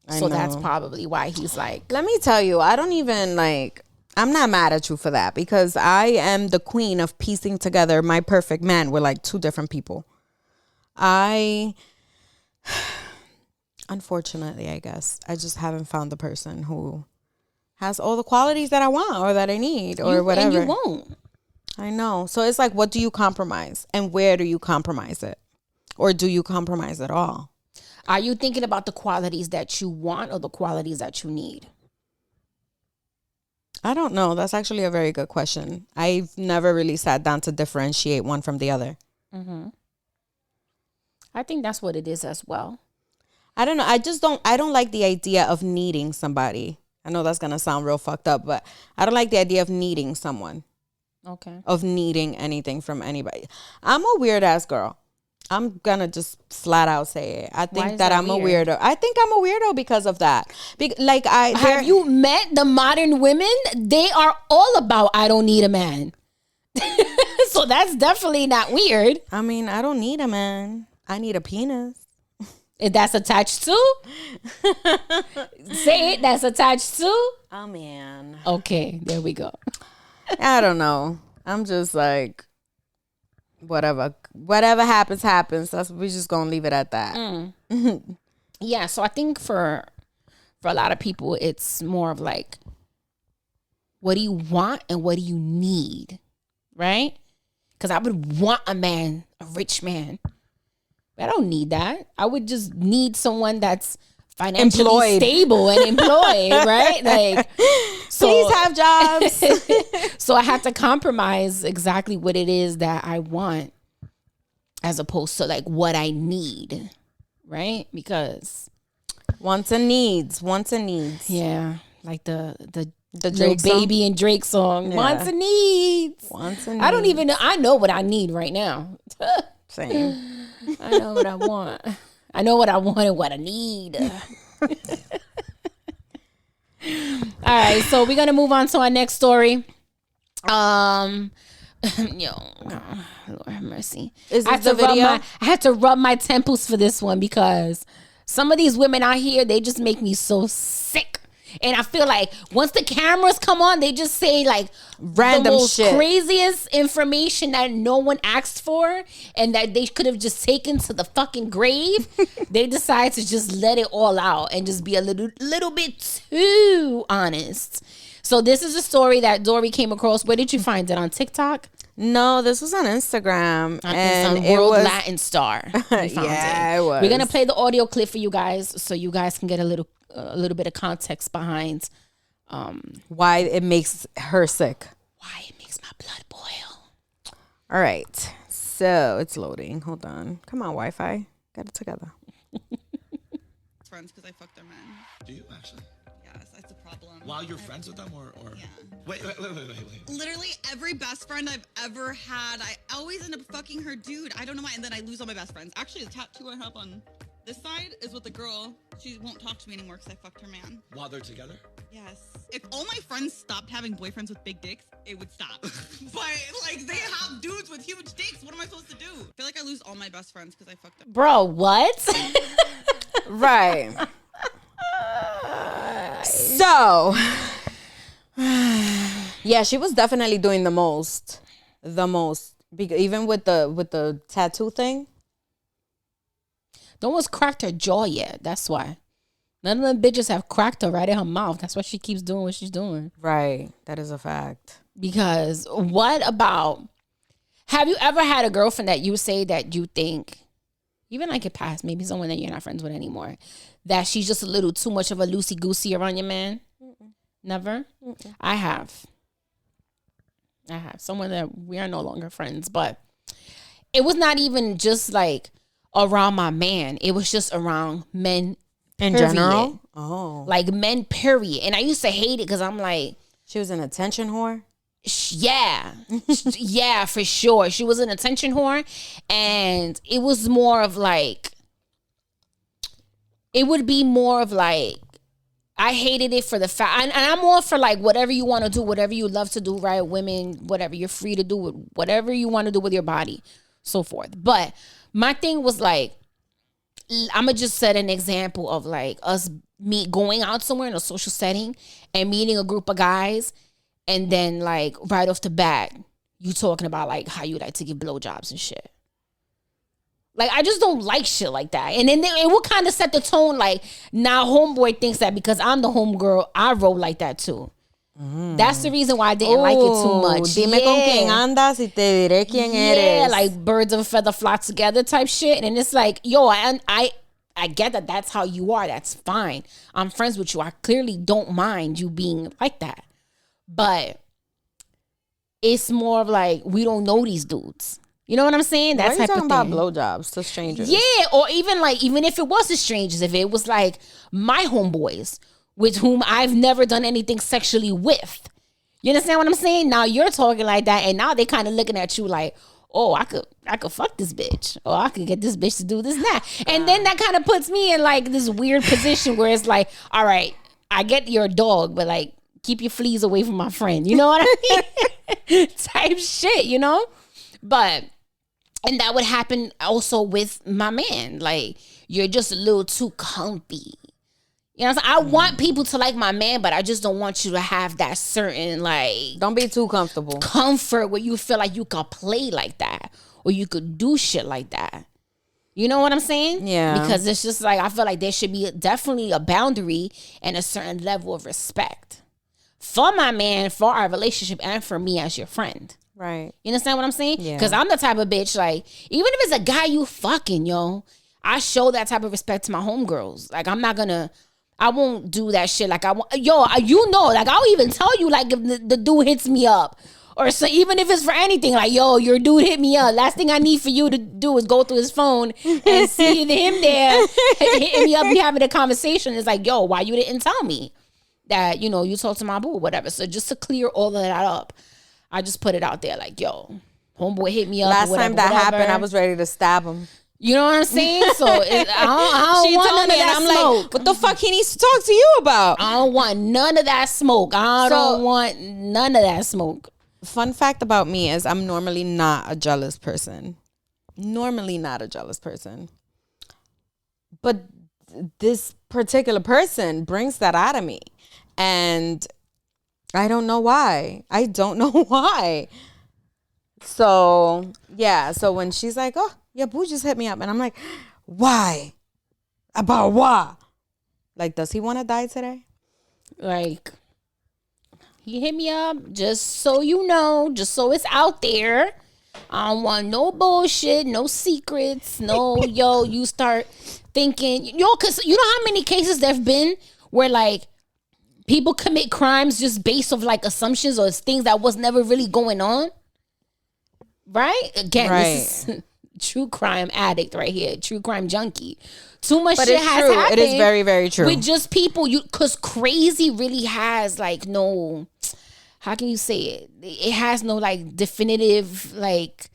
So that's probably why he's like... Let me tell you, I don't even I'm not mad at you for that, because I am the queen of piecing together my perfect man with like two different people. Unfortunately, I guess, I just haven't found the person who has all the qualities that I want or that I need or whatever. And you won't. I know. So it's like, what do you compromise? And where do you compromise it? Or do you compromise at all? Are you thinking about the qualities that you want or the qualities that you need? I don't know. That's actually a very good question. I've never really sat down to differentiate one from the other. Mm-hmm. I think that's what it is as well. I don't know. I don't like the idea of needing somebody. I know that's going to sound real fucked up, but I don't like the idea of needing someone. Okay. Of needing anything from anybody. I'm a weird ass girl. I'm gonna just flat out say it. I think that I'm weird? A weirdo. I think I'm a weirdo because of that. Have you met the modern women? They are all about, I don't need a man. So that's definitely not weird. I mean, I don't need a man. I need a penis. If that's attached to? Say it, that's attached to? Oh, man. Okay, there we go. I don't know. I'm just like, whatever happens. We're just gonna leave it at that. Yeah, so I think for a lot of people, it's more of like, what do you want and what do you need, right? Because I would want a rich man. But I don't need that. I would just need someone that's financially stable and employed, right? Like, so, please have jobs. So I have to compromise exactly what it is that I want, as opposed to like what I need, right? Because wants and needs. Yeah, like the Drake Baby and Drake song. Yeah. Wants and needs. I don't even know. I know what I need right now. Same. I know what I want. I know what I want and what I need. All right, so we're gonna move on to our next story. Lord have mercy. Is this the video? I had to rub my temples for this one because some of these women out here, they just make me so sick. And I feel like once the cameras come on, they just say like random the most shit, craziest information that no one asked for and that they could have just taken to the fucking grave. They decide to just let it all out and just be a little bit too honest. So this is a story that Dory came across. Where did you find it? On TikTok? No, this was on Instagram. And some world Latin star. Yeah, it was. We're gonna play the audio clip for you guys so you guys can get a little bit of context behind why it makes her sick. Why it makes my blood boil. All right. So it's loading. Hold on. Come on, Wi-Fi. Get it together. Friends because I fucked their men. Do you actually? Yes, that's a problem. While you're friends with them or? Yeah. Wait. Literally every best friend I've ever had, I always end up fucking her dude. I don't know why. And then I lose all my best friends. Actually, the tattoo I have on this side is with the girl. She won't talk to me anymore because I fucked her man. While they're together? Yes. If all my friends stopped having boyfriends with big dicks, it would stop. But like they have dudes with huge dicks. What am I supposed to do? I feel like I lose all my best friends because I fucked them. Bro, what? Right. So, yeah, she was definitely doing the most, even with the tattoo thing. No one's cracked her jaw yet. That's why. None of them bitches have cracked her right in her mouth. That's why she keeps doing what she's doing. Right. That is a fact. Because what about, have you ever had a girlfriend that you say that you think, even like your past, maybe someone that you're not friends with anymore, that she's just a little too much of a loosey-goosey around your man? Mm-mm. Never? Mm-mm. I have someone that we are no longer friends, but it was not even just like around my man. It was just around men in general. Oh, like men, period. And I used to hate it because I'm like, she was an attention whore. Yeah, yeah, for sure. She was an attention whore, and it was more of like, it would be more of like, I hated it for the fact, and I'm all for like whatever you want to do, whatever you love to do, right? Women, whatever, you're free to do with whatever you want to do with your body, so forth. But my thing was like, I'm gonna just set an example of like us going out somewhere in a social setting and meeting a group of guys, and then like right off the bat, you talking about like how you like to give blowjobs and shit. Like, I just don't like shit like that. And then it would kind of set the tone like, now homeboy thinks that because I'm the homegirl, I roll like that too. Mm. That's the reason why I didn't like it too much. Dime con quién andas y te diré quién eres. Yeah, like birds of a feather flock together type shit. And it's like, yo, I get that that's how you are. That's fine. I'm friends with you. I clearly don't mind you being like that. But it's more of like, we don't know these dudes. You know what I'm saying? That's why are you talking about blowjobs to strangers? Yeah, or even if it was to strangers, if it was like my homeboys with whom I've never done anything sexually with. You understand what I'm saying? Now you're talking like that, and now they kind of looking at you like, oh, I could fuck this bitch, or I could get this bitch to do this and that. And then that kind of puts me in like this weird position where it's like, all right, I get you're a dog, but like keep your fleas away from my friend. You know what I mean? Type shit, you know? But, and that would happen also with my man. Like, you're just a little too comfy. You know what I'm saying? I want people to like my man, but I just don't want you to have that certain, like... Don't be too comfortable. Comfort where you feel like you could play like that. Or you could do shit like that. You know what I'm saying? Yeah. Because it's just like, I feel like there should be definitely a boundary and a certain level of respect. For my man, for our relationship, and for me as your friend. Right. You understand what I'm saying? Yeah. Because I'm the type of bitch, like, even if it's a guy you fucking, yo, I show that type of respect to my homegirls. Like, I won't do that shit. Like, you know, like, I'll even tell you, like, if the dude hits me up. Or so even if it's for anything, like, yo, your dude hit me up. Last thing I need for you to do is go through his phone and see him there hitting me up and having a conversation. It's like, yo, why you didn't tell me that, you know, you talked to my boo or whatever. So just to clear all of that up, I just put it out there like, yo, homeboy hit me up. Last whatever, time that whatever. happened, I was ready to stab him. You know what I'm saying? So I don't want none of that smoke. Like, what the fuck he needs to talk to you about? I don't want none of that smoke. I don't want none of that smoke. Fun fact about me is I'm normally not a jealous person. But this particular person brings that out of me. And I don't know why. So, yeah. So when she's like, oh, yeah, boo just hit me up. And I'm like, why? About what? Like, does he want to die today? Like, he hit me up just so you know, just so it's out there. I don't want no bullshit, no secrets, no, you start thinking, because you know how many cases there have been where, like, people commit crimes just based off, like, assumptions or things that was never really going on? Right? Again, this is true crime addict right here, true crime junkie. Too much shit has happened. It is very, very true. With just people, because crazy really has, like, no, how can you say it? It has no, like, definitive, like,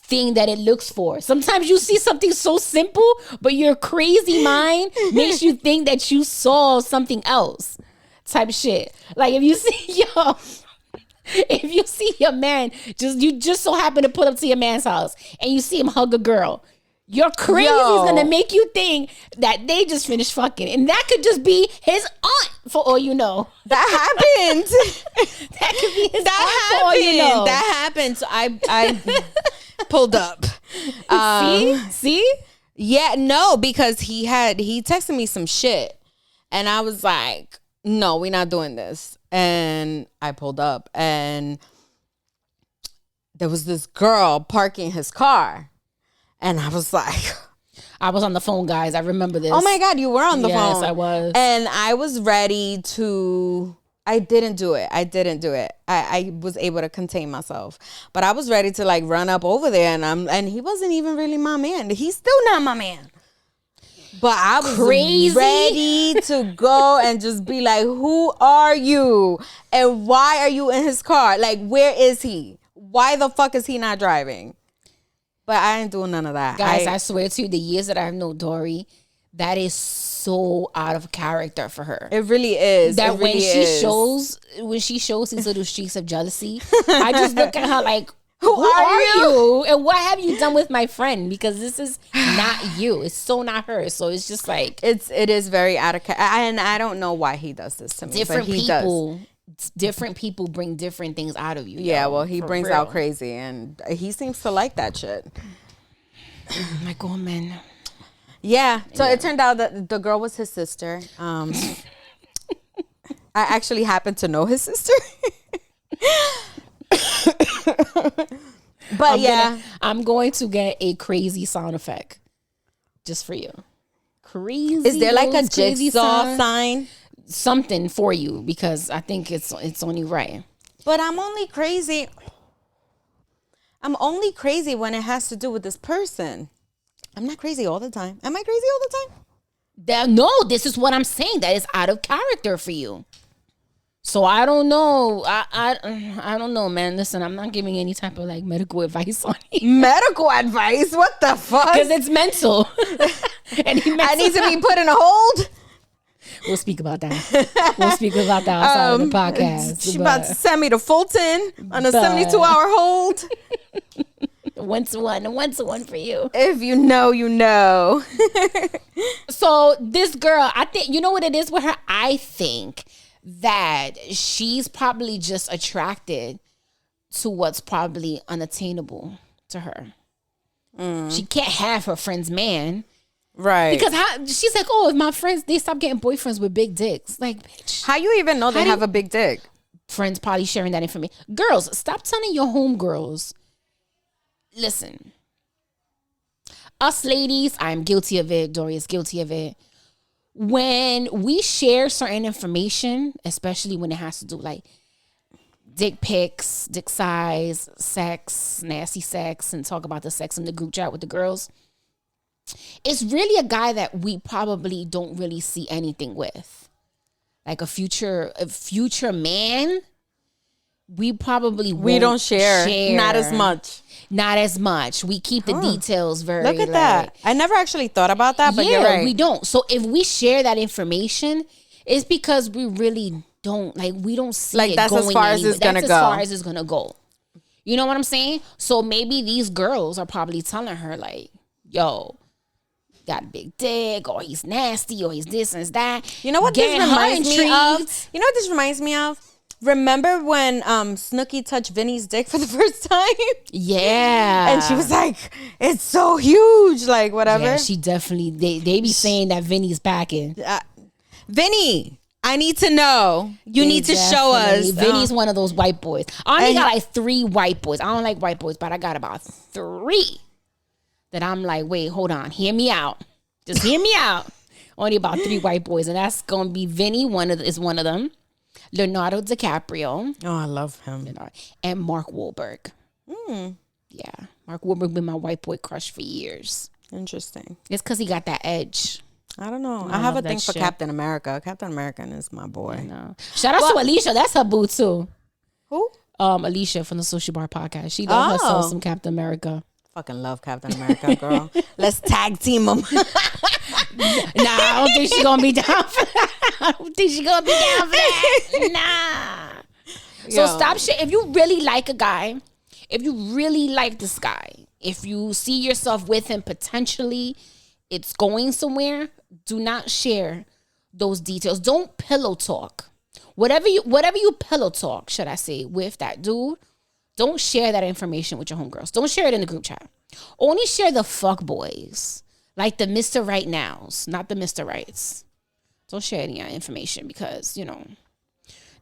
thing that it looks for. Sometimes you see something so simple, but your crazy mind makes you think that you saw something else type shit. Like, if you see your man, you just so happen to pull up to your man's house and you see him hug a girl, your crazy is gonna make you think that they just finished fucking, and that could just be his aunt for all you know. That happened. That could be his aunt for all you know. That happened. So I pulled up. See? Yeah, no, because he texted me some shit, and I was like, no, we're not doing this. And I pulled up, and there was this girl parking his car. And I was like, I was on the phone, guys. I remember this. Oh my God, you were on the phone. Yes, I was. And I was ready to, I didn't do it. I was able to contain myself. But I was ready to, like, run up over there, and he wasn't even really my man. He's still not my man. But I was ready to go and just be like, who are you? And why are you in his car? Like, where is he? Why the fuck is he not driving? But I ain't doing none of that. Guys, I swear to you, the years that I've known Dory, that is so out of character for her. It really is. That when she shows these little streaks of jealousy, I just look at her like, who are you? And what have you done with my friend? Because this is not you. It's so not her. So it's just like, it is very out of character. And I don't know why he does this to me. Different people bring different things out of you. Yeah, well, he brings out crazy, and he seems to like that shit. Like, oh man. Yeah. So it turned out that the girl was his sister. I actually happened to know his sister. But I'm going to get a crazy sound effect just for you. Crazy. Is there like a jigsaw sign? Something for you, because I think it's only right. But I'm only crazy when it has to do with this person. I'm not crazy all the time. Am I crazy all the time? No, this is what I'm saying. That is out of character for you. So I don't know. I don't know, man. Listen, I'm not giving any type of, like, medical advice on it. Medical advice? What the fuck? Because it's mental. I need to be put in a hold. We'll speak about that. Outside of the podcast. She's about to send me to Fulton on a 72-hour hold. One to one for you. If you know, you know. So this girl, I think, you know what it is with her? I think that she's probably just attracted to what's probably unattainable to her. She can't have her friend's man. Right. Because she's like, oh, if my friends, they stop getting boyfriends with big dicks. Like, bitch. How you even know they have a big dick? Friends probably sharing that information. Girls, stop telling your homegirls. Listen. Us ladies, I'm guilty of it. Dory is guilty of it. When we share certain information, especially when it has to do, like, dick pics, dick size, sex, nasty sex, and talk about the sex in the group chat with the girls, it's really a guy that we probably don't really see anything with. Like a future man, we probably won't don't share. Not as much. not as much. We keep the details very. Look at that. I never actually thought about that, but you're right. We don't. So if we share that information, it's because we really don't we don't see like it that's going as far as anywhere. it's gonna That's go. as far as it's gonna go. You know what I'm saying? So maybe these girls are probably telling her like, "Yo, got a big dick, or he's nasty, or he's this and that." You know what this reminds me of? You know what this reminds me of? Remember when Snooki touched Vinny's dick for the first time? Yeah. And she was like, it's so huge, like whatever. Yeah, she definitely, they be saying that Vinny's packing. Vinny, I need to know. You need to show us. Vinny's one of those white boys. I only got like 3 white boys. I don't like white boys, but I got about 3 that I'm like, wait, hold on. Hear me out. Just hear me out. Only about 3 white boys. And that's going to be Vinny, is one of them. Leonardo DiCaprio. Oh, I love him. And Mark Wahlberg. Yeah. Mark Wahlberg been my white boy crush for years. Interesting. It's because he got that edge. I don't know. I have a thing for Captain America. Captain America is my boy. Shout out to Alicia. That's her boo too. Who? Alicia from the Social Bar Podcast. She loves herself some Captain America. Fucking love Captain America, girl. Let's tag team them. I don't think she's gonna be down for that. Nah. So stop shit. If you really like a guy, if you really like this guy, if you see yourself with him potentially, it's going somewhere, do not share those details. Don't pillow talk. Whatever you pillow talk, should I say, with that dude, don't share that information with your homegirls. Don't share it in the group chat. Only share the fuck boys. Like the Mr. Right Nows, not the Mr. Rights. Don't share any information because,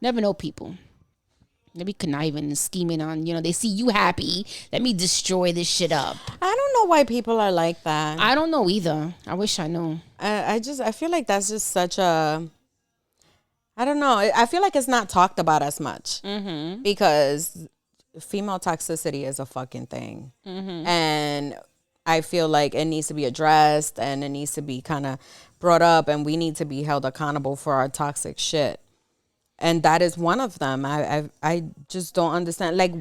never know people. They be conniving and scheming on, they see you happy. Let me destroy this shit up. I don't know why people are like that. I don't know either. I wish I knew. I feel like that's just such a, I don't know. I feel like it's not talked about as much because female toxicity is a fucking thing. And I feel like it needs to be addressed and it needs to be kind of brought up and we need to be held accountable for our toxic shit. And that is one of them. I just don't understand. Like,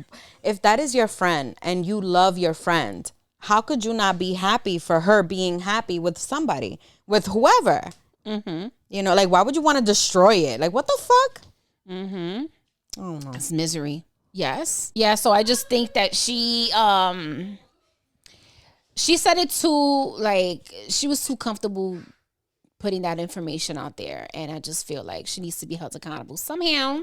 if that is your friend and you love your friend, how could you not be happy for her being happy with somebody, with whoever? Like, why would you want to destroy it? Like, what the fuck? I don't know. It's misery. Yes. Yeah, so I just think that she said it too, like, she was too comfortable putting that information out there, and I just feel like she needs to be held accountable somehow.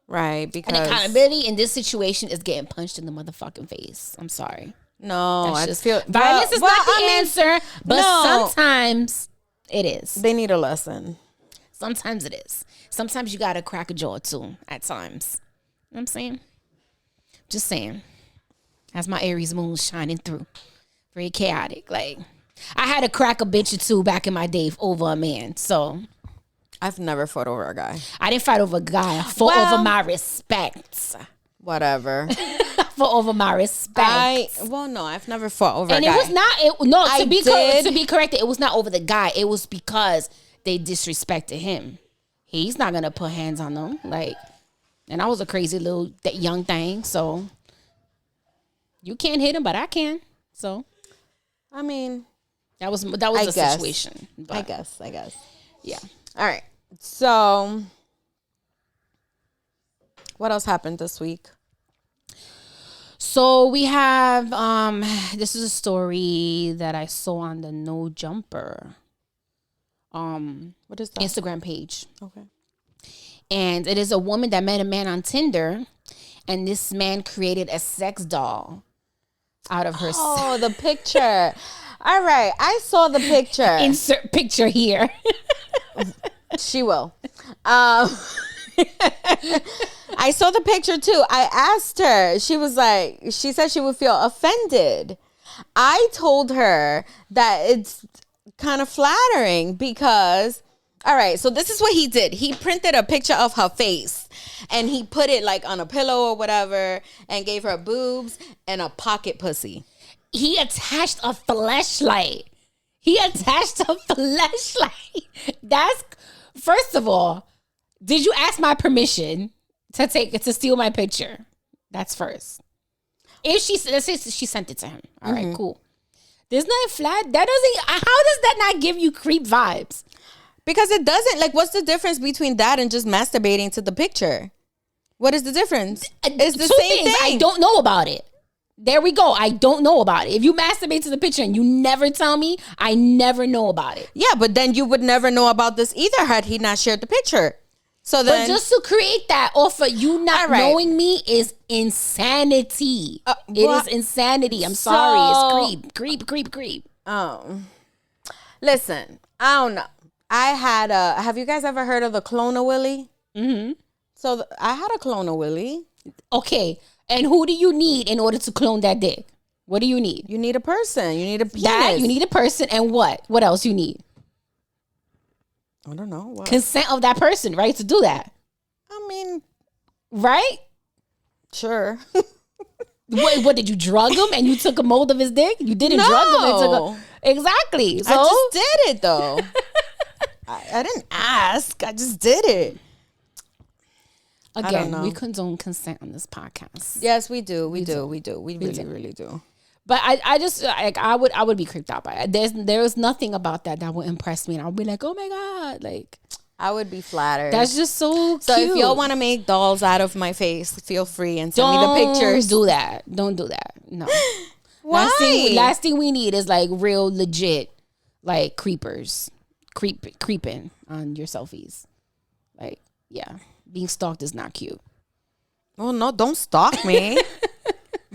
Right, because... And accountability in this situation is getting punched in the motherfucking face. I'm sorry. No, I just feel... Violence is not the answer, but sometimes it is. They need a lesson. Sometimes it is. Sometimes you gotta crack a jaw too, at times. You know what I'm saying? Just saying. That's my Aries moon shining through. Very chaotic, like... I had to crack a bitch or two back in my day over a man, so. I've never fought over a guy. I didn't fight over a guy. I fought over my respect. Whatever. I fought over my respect. No, I've never fought over a guy. And it was not, to be corrected, it was not over the guy. It was because they disrespected him. He's not going to put hands on them. Like, and I was a crazy little young thing, so. You can't hit him, but I can, so. I mean... That was the situation. But, I guess. Yeah. All right. So, what else happened this week? So we have this is a story that I saw on the No Jumper what is that? Instagram page. Okay. And it is a woman that met a man on Tinder, and this man created a sex doll out of her. Oh, the picture. All right, I saw the picture. Insert picture here. She will. I saw the picture too. I asked her. She said she would feel offended. I told her that it's kind of flattering because, all right, so this is what he did. He printed a picture of her face and he put it like on a pillow or whatever and gave her boobs and a pocket pussy. He attached a fleshlight. That's, first of all, did you ask my permission to steal my picture? That's first. if let's say she sent it to him. All right, cool. There's nothing flat. That doesn't. How does that not give you creep vibes? Because it doesn't. Like, what's the difference between that and just masturbating to the picture? What is the difference? It's the same thing. I don't know about it. There we go. I don't know about it. If you masturbate to the picture and you never tell me, I never know about it. Yeah, but then you would never know about this either had he not shared the picture. So then, but just to create that off of you not knowing me is insanity. It is insanity. I'm sorry. It's creep. Listen, I don't know. I had have you guys ever heard of the clone Willy? Mm-hmm. So I had a clone Willy. Okay. And who do you need in order to clone that dick? What do you need? You need a person. You need a penis. That, you need a person, and what? What else you need? I don't know. What? Consent of that person, right? To do that. I mean, right? Sure. What did you drug him and you took a mold of his dick? You didn't drug him and took exactly. So I just did it though. I didn't ask. I just did it. Again, we condone consent on this podcast. Yes, we do. We really do. But I just like I would be creeped out by it. There's nothing about that would impress me, and I'll be like, oh my god, like I would be flattered. That's just so cute. So if y'all want to make dolls out of my face, feel free and send me the pictures. Don't do that. No. Why? Last thing we need is like real legit like creepers creeping on your selfies. Like, yeah. Being stalked is not cute. Well, no, don't stalk me.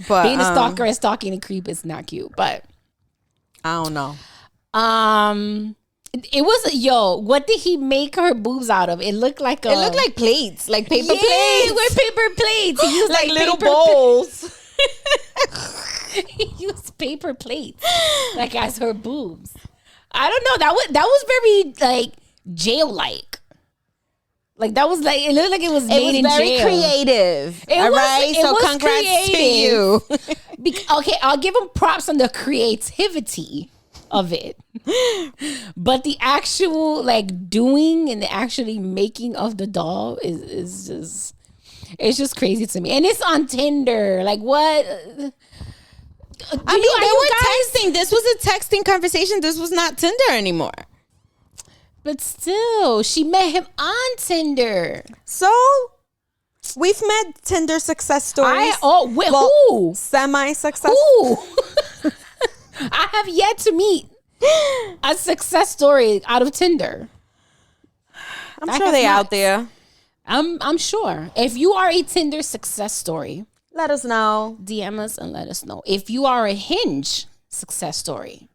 But being a stalker and stalking a creep is not cute. But I don't know. It was what did he make her boobs out of? It looked like plates, like paper plates. With paper plates. He used like little bowls. He used paper plates like as her boobs. I don't know. That was very like jail like. Like that was like it looked like it was made in jail. It was very creative. All right, so congrats to you. Okay, I'll give him props on the creativity of it, but the actual like doing and the actually making of the doll is just it's just crazy to me. And it's on Tinder. Like what? They were texting. This was a texting conversation. This was not Tinder anymore. But still, she met him on Tinder. So, we've met Tinder success stories. Who? Semi-successful. Who? I have yet to meet a success story out of Tinder. I'm sure they're out there. I'm sure. If you are a Tinder success story, let us know. DM us and let us know. If you are a Hinge success story,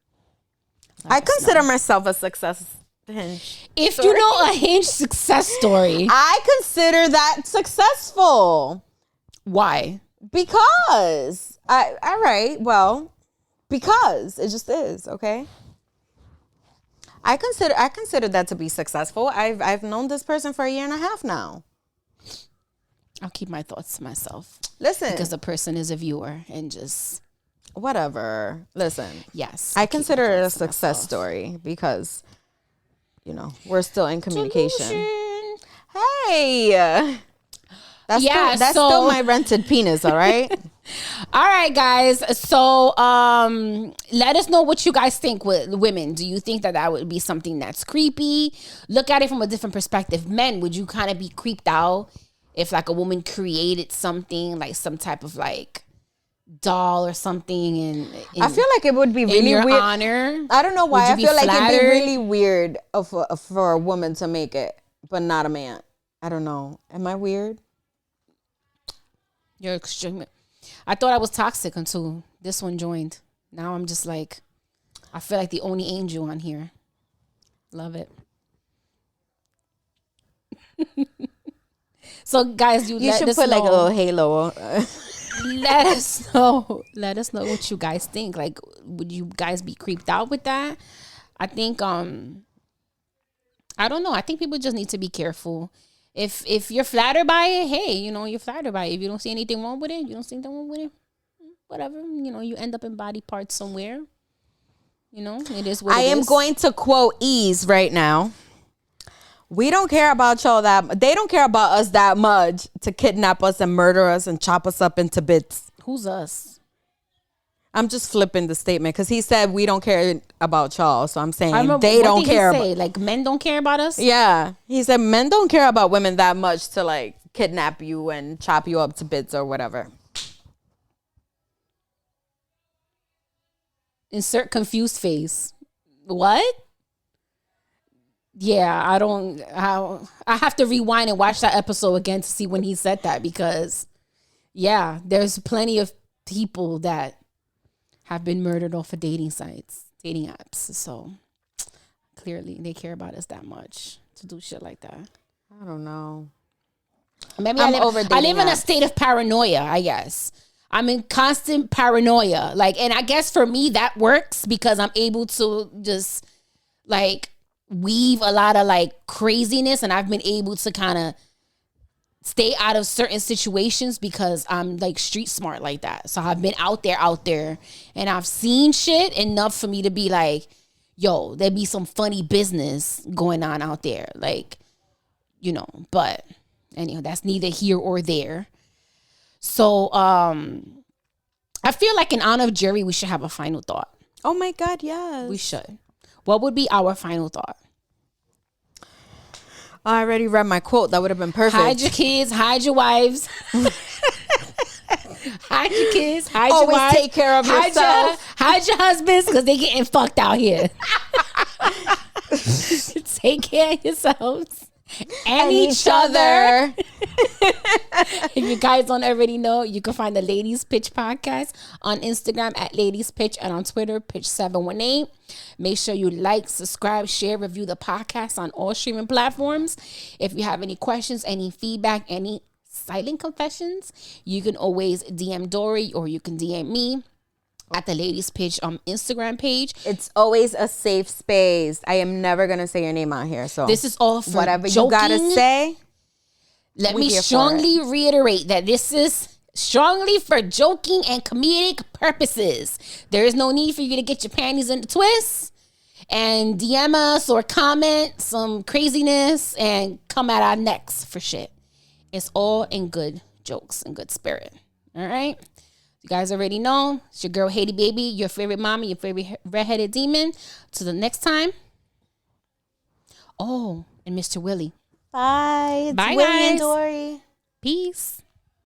I consider myself a success. Hinge. If you know a Hinge success story, I consider that successful. Why? Because because it just is, okay? I consider that to be successful. I've known this person for 1.5 years now. I'll keep my thoughts to myself. Listen, because the person is a viewer and just whatever. Listen, yes, I consider it a success story because we're still in communication. Solution. Hey, that's still my rented penis. All right. All right, guys. So, let us know what you guys think with women. Do you think that would be something that's creepy? Look at it from a different perspective. Men, would you kind of be creeped out if like a woman created something like some type of like doll or something? And I feel like it would be really in your weird. Honor, I don't know why. I feel like flattered? it'd be really weird for a woman to make it, but not a man. I don't know. Am I weird? You're extreme. I thought I was toxic until this one joined. Now I'm just like, I feel like the only angel on here. Love it. So guys, you should put like a little halo. Let us know. Let us know what you guys think. Like, would you guys be creeped out with that? I think I don't know. I think people just need to be careful. If you're flattered by it, hey, you're flattered by it. If you don't see anything wrong with it, whatever. You end up in body parts somewhere. It is what I am going to quote Ease right now. We don't care about y'all they don't care about us that much to kidnap us and murder us and chop us up into bits. Who's us? I'm just flipping the statement because he said we don't care about y'all. So I'm saying what they don't did he care. say? Like men don't care about us? Yeah. He said men don't care about women that much to like kidnap you and chop you up to bits or whatever. Insert confused face. What? Yeah, I have to rewind and watch that episode again to see when he said that because yeah, there's plenty of people that have been murdered off of dating sites, dating apps. So clearly they care about us that much to do shit like that. I don't know. Maybe I live in a state of paranoia, I guess. I'm in constant paranoia. Like, and I guess for me that works because I'm able to just like weave a lot of like craziness and I've been able to kind of stay out of certain situations because I'm like street smart like that. So I've been out there and I've seen shit enough for me to be like, yo, there be some funny business going on out there. Like, you know, but anyhow, that's neither here or there. So I feel like in honor of Jerry, we should have a final thought. Oh my God, yes. We should. What would be our final thought? I already read my quote. That would have been perfect. Hide your kids, hide your wives. Hide your kids, hide your wives. Always take care of yourself. Hide your husbands because they getting fucked out here. Take care of yourselves. And each other. If you guys don't already know, you can find the Ladies Pitch podcast on Instagram at Ladies Pitch and on Twitter, Pitch718. Make sure you like, subscribe, share, review the podcast on all streaming platforms. If you have any questions, any feedback, any silent confessions, you can always DM Dory or you can DM me at the Ladies Pitch Instagram page. It's always a safe space. I am never going to say your name out here. So this is all for whatever joking. You got to say. Let me strongly reiterate that this is strongly for joking and comedic purposes. There is no need for you to get your panties in the twist and DM us or comment some craziness and come at our necks for shit. It's all in good jokes and good spirit. All right? You guys already know. It's your girl, Haiti Baby, your favorite mommy, your favorite redheaded demon. Till the next time. Oh, and Mr. Willie. Bye. It's Bye, Willie guys. and Dory. Peace.